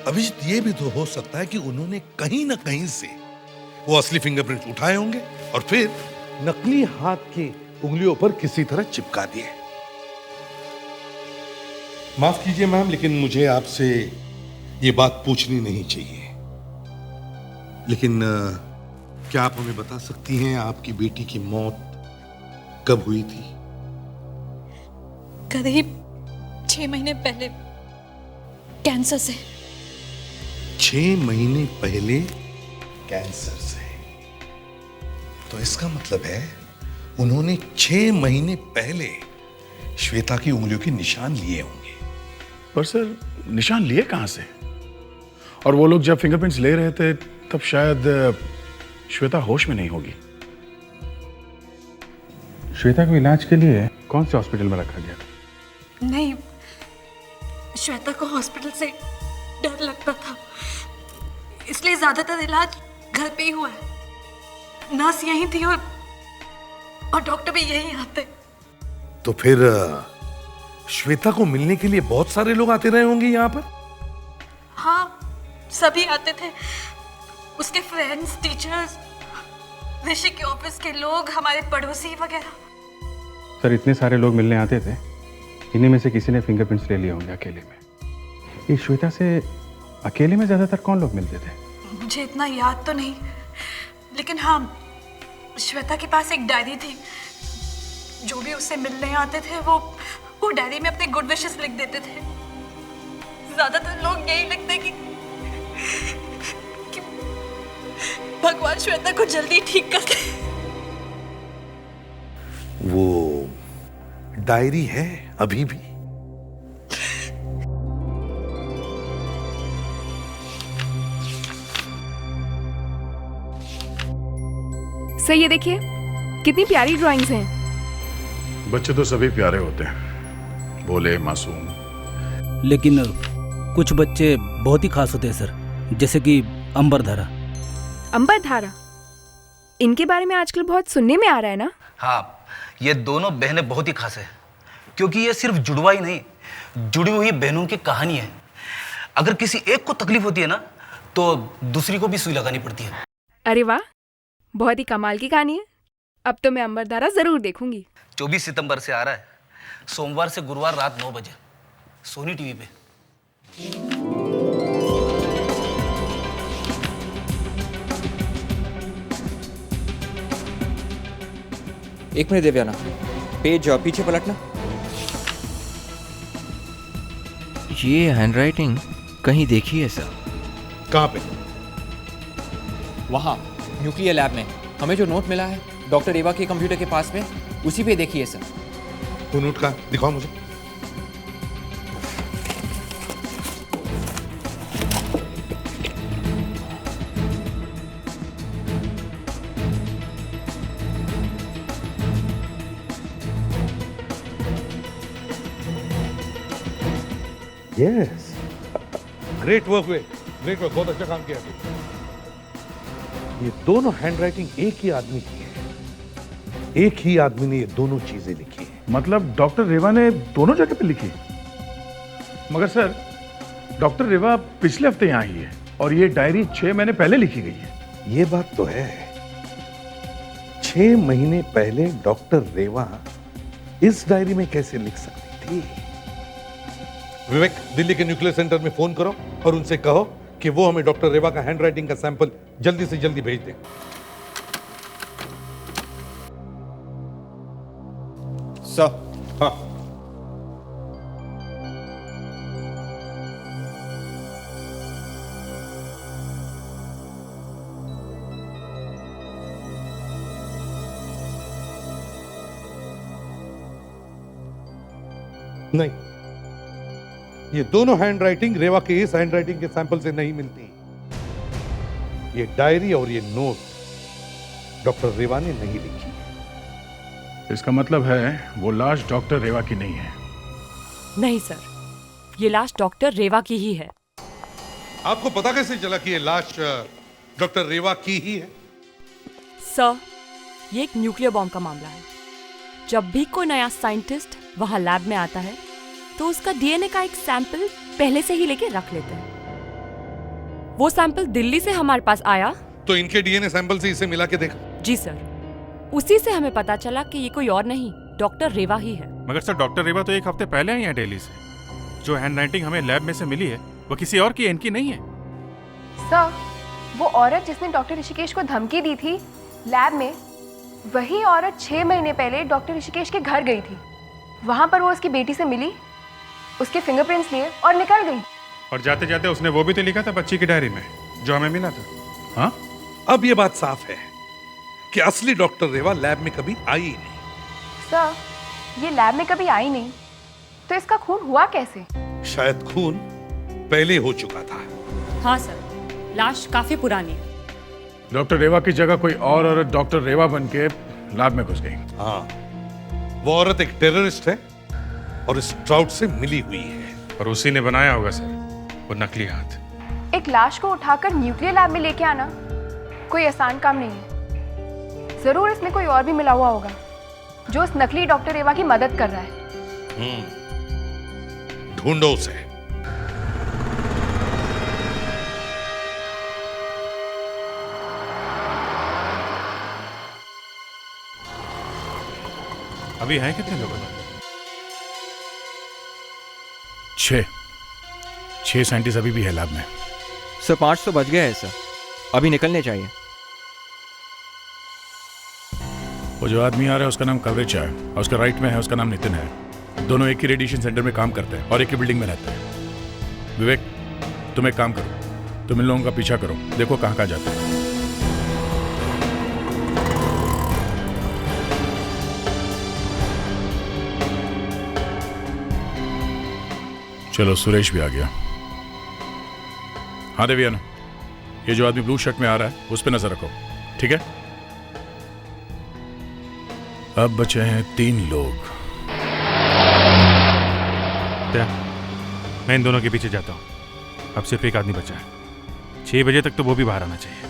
Speaker 12: अभिजीत, ये भी तो हो सकता है कि उन्होंने कहीं ना कहीं से वो असली फिंगरप्रिंट उठाए होंगे और फिर नकली हाथ की उंगलियों पर किसी तरह चिपका दिए। माफ कीजिए मैम, लेकिन मुझे आपसे ये बात पूछनी नहीं चाहिए, लेकिन क्या आप हमें बता सकती हैं आपकी बेटी की मौत कब हुई थी?
Speaker 13: करीब 6 महीने पहले कैंसर से।
Speaker 12: 6 महीने पहले कैंसर से? तो इसका मतलब है उन्होंने 6 महीने पहले श्वेता की उंगलियों के निशान लिए होंगे।
Speaker 3: पर सर निशान लिए कहां से? और वो लोग जब फिंगरप्रिंट्स ले रहे थे तब शायद श्वेता होश में नहीं होगी।
Speaker 2: श्वेता को इलाज के लिए कौन से हॉस्पिटल में रखा गया?
Speaker 13: नहीं, श्वेता को हॉस्पिटल से डर लगता था, इसलिए ज्यादातर इलाज घर पे ही हुआ है। नर्स यहीं थी और डॉक्टर भी यहीं आते।
Speaker 12: तो फिर श्वेता को मिलने के लिए बहुत सारे लोग आते रहे होंगे यहाँ पर?
Speaker 13: हाँ, सभी आते थे, उसके फ्रेंड्स, टीचर्स, ऋषि के ऑफिस के लोग, हमारे पड़ोसी वगैरह।
Speaker 2: सर इतने सारे लोग मिलने आते थे, इन्हीं में से किसी ने फिंगरप्रिंट्स ले लिए होंगे अकेले में। ये श्वेता से अकेले में ज्यादातर कौन लोग मिलते थे?
Speaker 13: मुझे इतना याद तो नहीं, लेकिन हाँ, श्वेता के पास एक डायरी थी। जो भी उससे मिलने आते थे वो डायरी में अपने गुड विशेस लिख देते थे। ज्यादातर लोग यही लिखते कि भगवान श्वेता को जल्दी ठीक कर दे।
Speaker 12: वो डायरी है अभी भी?
Speaker 15: सर ये देखिए, कितनी प्यारी ड्राइंग्स हैं।
Speaker 3: बच्चे तो सभी प्यारे होते हैं, भोले मासूम।
Speaker 6: लेकिन कुछ बच्चे बहुत ही खास होते हैं सर, जैसे कि अंबरधारा।
Speaker 15: अंबरधारा, इनके बारे में आजकल बहुत सुनने में आ रहा है ना?
Speaker 6: हाँ, ये दोनों बहनें बहुत ही खास है, क्योंकि ये सिर्फ जुड़वा ही नहीं, जुड़ी हुई बहनों की कहानी है। अगर किसी एक को तकलीफ होती है ना, तो दूसरी को भी सुई लगानी पड़ती है।
Speaker 15: अरे वाह, बहुत ही कमाल की कहानी है। अब तो मैं अंबरधारा जरूर देखूंगी।
Speaker 6: 24 सितंबर से आ रहा है, सोमवार से गुरुवार रात 9 बजे सोनी टीवी पे।
Speaker 1: एक मिनट देवयाना, पेज पीछे पलटना। ये हैंडराइटिंग कहीं देखी है सर।
Speaker 12: कहाँ पे?
Speaker 1: वहाँ न्यूक्लियर लैब में हमें जो नोट मिला है डॉक्टर एवा के कंप्यूटर के पास में, उसी पे देखी है सर।
Speaker 12: वो नोट का दिखाओ मुझे। Yes, great work way, great work, बहुत अच्छा काम किया। ये दोनों हैंडराइटिंग एक ही आदमी की है। एक ही आदमी ने ये दोनों चीजें लिखी है।
Speaker 3: मतलब डॉक्टर रेवा ने दोनों जगह पे लिखी? मगर सर डॉक्टर रेवा पिछले हफ्ते यहाँ ही है और ये डायरी 6 महीने पहले लिखी गई है।
Speaker 12: ये बात तो है, 6 महीने पहले डॉक्टर रेवा इस डायरी में कैसे लिख सकती थी? विवेक, दिल्ली के न्यूक्लियर सेंटर में फोन करो और उनसे कहो कि वो हमें डॉक्टर रेवा का हैंडराइटिंग का सैंपल जल्दी से जल्दी भेज दें।
Speaker 1: सर।
Speaker 12: हाँ,
Speaker 17: नहीं, ये दोनों हैंडराइटिंग रेवा के इस हैंडराइटिंग के सैंपल से नहीं मिलती। ये डायरी और ये नोट डॉक्टर रेवा ने नहीं लिखी।
Speaker 3: इसका मतलब है वो लाश डॉक्टर रेवा की नहीं है।
Speaker 10: नहीं सर, ये लाश डॉक्टर रेवा की ही है।
Speaker 17: आपको पता कैसे चला कि ये लाश डॉक्टर रेवा की ही है?
Speaker 10: सर, ये एक न्यूक्लियर बॉम्ब का मामला है। जब भी कोई नया साइंटिस्ट वहां लैब में आता है तो उसका डीएनए का एक सैंपल पहले से ही लेके रख लेते हैं। वो सैंपल दिल्ली से हमारे पास आया
Speaker 17: तो इनके डीएनए सैंपल से इसे मिला के देखा?
Speaker 10: जी सर, उसी से हमें पता चला कि ये कोई और नहीं डॉक्टर रेवा ही है।
Speaker 8: मगर सर डॉक्टर रेवा तो एक हफ्ते पहले आई है दिल्ली से। जो हैंडराइटिंग हमें लैब में से मिली है वो किसी और की है, इनकी नहीं है।
Speaker 15: सर, वो औरत जिसने डॉक्टर ऋषिकेश को धमकी दी थी लैब में, वही औरत 6 महीने पहले डॉक्टर ऋषिकेश के घर गई थी। वहां पर वो उसकी बेटी से मिली, उसके फिंगरप्रिंट्स लिए और निकल गई।
Speaker 8: और जाते जाते उसने वो भी तो लिखा था बच्ची की डायरी में जो हमें मिला था।
Speaker 17: हाँ, अब ये बात साफ है कि असली डॉक्टर रेवा लैब में कभी आई ही नहीं।
Speaker 15: सर, ये लैब में कभी आई नहीं, तो इसका खून हुआ कैसे?
Speaker 17: शायद खून पहले हो चुका था।
Speaker 10: हाँ सर, लाश काफी पुरानी है।
Speaker 3: डॉक्टर रेवा की जगह कोई और औरत डॉक्टर रेवा बन के लैब में घुस गई।
Speaker 17: हाँ, वो औरत एक टेररिस्ट है और इस ट्राउट से मिली हुई है।
Speaker 8: और उसी ने बनाया होगा सर वो नकली हाथ।
Speaker 15: एक लाश को उठाकर न्यूक्लियर लैब में लेके आना कोई आसान काम नहीं है। जरूर इसमें कोई और भी मिला हुआ होगा जो उस नकली डॉक्टर रेवा की मदद कर रहा है।
Speaker 17: ढूंढो उसे।
Speaker 8: अभी हैं कितने लोग?
Speaker 3: 6 साइंटिस्ट अभी भी है लैब में।
Speaker 1: सर 5 तो बच गए हैं सर, अभी निकलने चाहिए।
Speaker 3: वो जो आदमी आ रहा है उसका नाम कवरेज है और उसका राइट में है उसका नाम नितिन है। दोनों एक ही रेडिएशन सेंटर में काम करते हैं और एक ही बिल्डिंग में रहते हैं। विवेक, तुम एक काम करो, तुम इन लोगों का पीछा करो, देखो कहाँ कहाँ जाते हैं। चलो, सुरेश भी आ गया। हाँ देवियाना, ये जो आदमी ब्लू शर्ट में आ रहा है उस पर नजर रखो, ठीक है? अब बचे हैं 3 लोग।
Speaker 8: मैं इन दोनों के पीछे जाता हूँ। अब सिर्फ एक आदमी बचा है। 6 बजे तक तो वो भी बाहर आना चाहिए।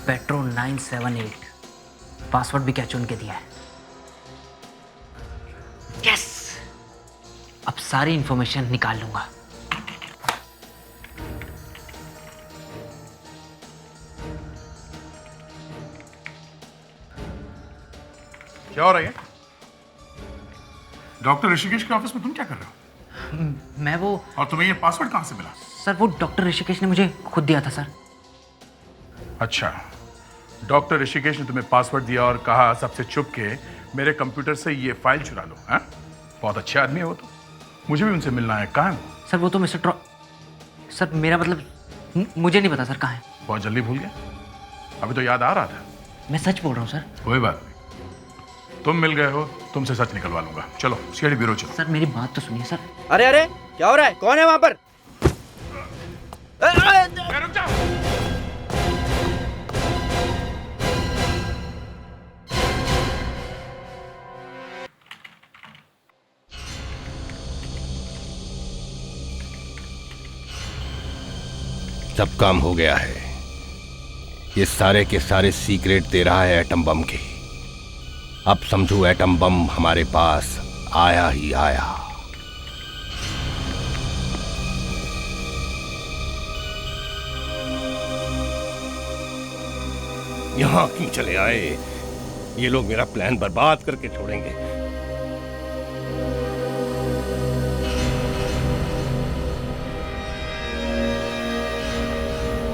Speaker 22: पेट्रो 978 पासवर्ड भी कैचून के दिया है। यस, अब सारी इंफॉर्मेशन निकाल लूंगा।
Speaker 3: क्या हो रहा है? डॉक्टर ऋषिकेश के ऑफिस में तुम क्या कर रहे हो?
Speaker 22: मैं वो।
Speaker 3: और तुम्हें ये पासवर्ड कहां से मिला?
Speaker 22: सर, वो डॉक्टर ऋषिकेश ने मुझे खुद दिया था सर।
Speaker 3: अच्छा, डॉक्टर ऋषिकेश ने तुम्हें पासवर्ड दिया और कहा सबसे छुप के मेरे कंप्यूटर से ये फाइल चुरा लो। हैं? बहुत अच्छे आदमी है वो तो। मुझे भी उनसे मिलना है। कहाँ है वो?
Speaker 22: सर, वो तो मिस्टर सर, मेरा मतलब मुझे नहीं पता सर कहाँ है।
Speaker 3: बहुत जल्दी भूल गए? अभी तो याद आ रहा था।
Speaker 22: मैं सच बोल रहा हूँ सर।
Speaker 3: कोई बात नहीं, तुम मिल गए हो, तुमसे सच निकलवा लूंगा। चलो सीआईडी ब्यूरो चलो।
Speaker 22: सर, मेरी बात तो सुनिए सर।
Speaker 21: अरे अरे, क्या हो रहा है? कौन है वहां पर?
Speaker 3: रुक जाओ।
Speaker 12: सब काम हो गया है। ये सारे के सारे सीक्रेट दे रहा है एटम बम के। अब समझो एटम बम हमारे पास आया ही आया। यहां क्यों चले आए? ये लोग मेरा प्लान बर्बाद करके छोड़ेंगे।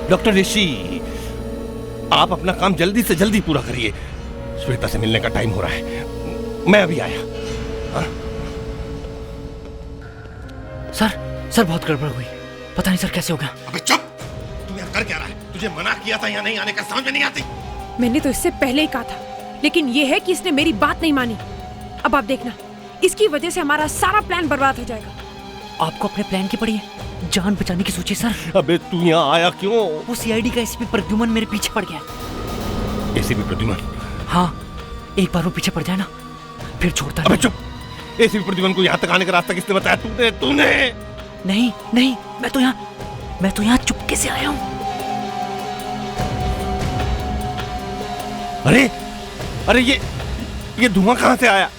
Speaker 5: डॉक्टर ऋषि, आप अपना काम जल्दी से जल्दी पूरा करिए। श्वेता से मिलने का टाइम हो रहा है। मैं अभी आया। हाँ?
Speaker 19: सर बहुत गड़बड़ हुई। पता नहीं सर कैसे हो गया।
Speaker 5: अबे चुप! तू यहाँ कर क्या रहा है? तुझे मना किया था यहाँ नहीं आने का, समझ में नहीं आती?
Speaker 20: मैंने तो इससे पहले ही कहा था, लेकिन ये है कि इसने मेरी बात नहीं मानी। अब आप देखना, इसकी वजह से हमारा सारा प्लान बर्बाद हो जाएगा।
Speaker 19: आपको अपने प्लान की पड़ी है? जान बचाने की सोचिए सर।
Speaker 5: अबे तू यहाँ आया क्यों?
Speaker 19: वो सीआईडी का एसीपी प्रद्युमन मेरे पीछे पड़ गया।
Speaker 5: एसीपी प्रद्युमन?
Speaker 19: हाँ, एक बार वो पीछे पड़ जाए ना, फिर छोड़ता
Speaker 5: अबे चुप! एसीपी प्रद्युमन को यहाँ तक आने का रास्ता किसने बताया? तूने?
Speaker 19: नहीं, मैं तो यहाँ चुपके से आया हूँ।
Speaker 5: अरे ये धुआं कहाँ से आया?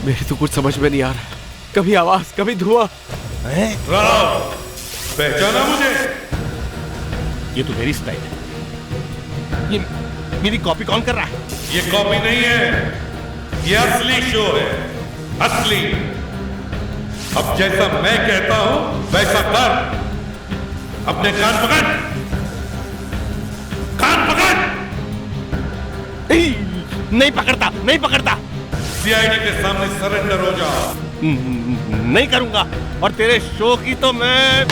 Speaker 11: मेरी तो कुछ समझ में नहीं आ रहा। कभी आवाज, कभी धुआं।
Speaker 12: पहचाना मुझे?
Speaker 5: ये तो मेरी स्टाइल है। ये मेरी कॉपी कौन कर रहा है?
Speaker 12: ये कॉपी नहीं है, ये असली शो है, असली। अब जैसा मैं कहता हूं वैसा कर। अपने कान पकड़, कान पकड़।
Speaker 5: नहीं पकड़ता।
Speaker 12: सीआईडी के सामने सरेंडर हो जा।
Speaker 5: नहीं करूंगा, और तेरे शो की तो मैं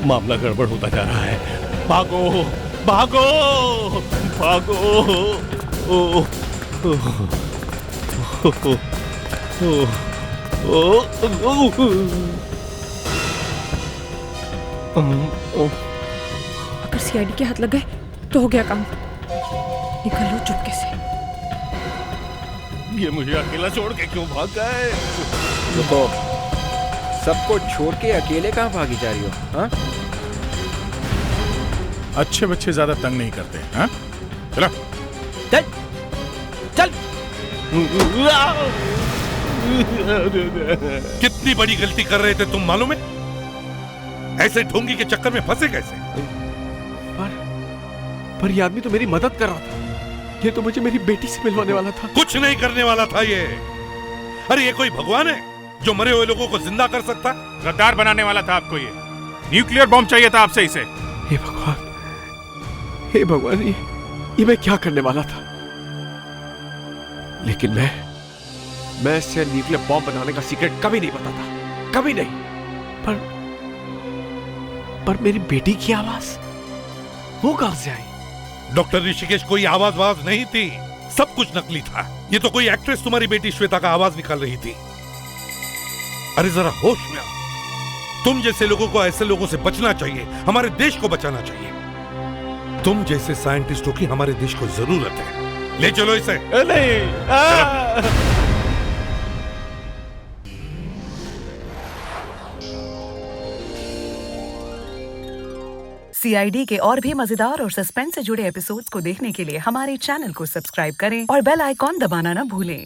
Speaker 5: मामला गड़बड़ होता जा रहा है। भागो!
Speaker 20: अगर सीआईडी के हाथ लग गए तो हो गया काम। निकल लो चुपके से।
Speaker 5: ये मुझे अकेला छोड़ के क्यों भाग गए?
Speaker 1: रुको, सबको छोड़ के अकेले कहाँ भागी जा रही हो? हाँ?
Speaker 3: अच्छे बच्चे ज्यादा तंग नहीं करते। हाँ? चलो
Speaker 1: चल।
Speaker 12: कितनी बड़ी गलती कर रहे थे तुम, मालूम है? ऐसे ढोंगी के चक्कर में फंसे कैसे?
Speaker 11: पर ये आदमी तो मेरी मदद कर रहा था। ये तो मुझे मेरी बेटी से मिलवाने वाला था।
Speaker 12: कुछ नहीं करने वाला था ये। अरे ये कोई भगवान है जो मरे हुए लोगों को जिंदा कर सकता?
Speaker 8: गद्दार बनाने वाला था आपको ये। न्यूक्लियर बॉम्ब चाहिए था आपसे इसे।
Speaker 11: हे भगवान, ये मैं क्या करने वाला था? लेकिन मैं इससे न्यूक्लियर बॉम्ब बनाने का सीक्रेट कभी नहीं पता था, कभी नहीं। पर मेरी बेटी की आवाज वो कहां से आई?
Speaker 12: डॉक्टर ऋषिकेश, कोई आवाज नहीं थी, सब कुछ नकली था। ये तो कोई एक्ट्रेस तुम्हारी बेटी श्वेता का आवाज निकाल रही थी। अरे जरा होश में आओ। तुम जैसे लोगों को ऐसे लोगों से बचना चाहिए, हमारे देश को बचाना चाहिए। तुम जैसे साइंटिस्टों की हमारे देश को जरूरत है। ले चलो इसे।
Speaker 5: नहीं।
Speaker 9: सीआईडी के और भी मजेदार और सस्पेंस से जुड़े एपिसोड्स को देखने के लिए हमारे चैनल को सब्सक्राइब करें और बेल आइकॉन दबाना ना भूलें।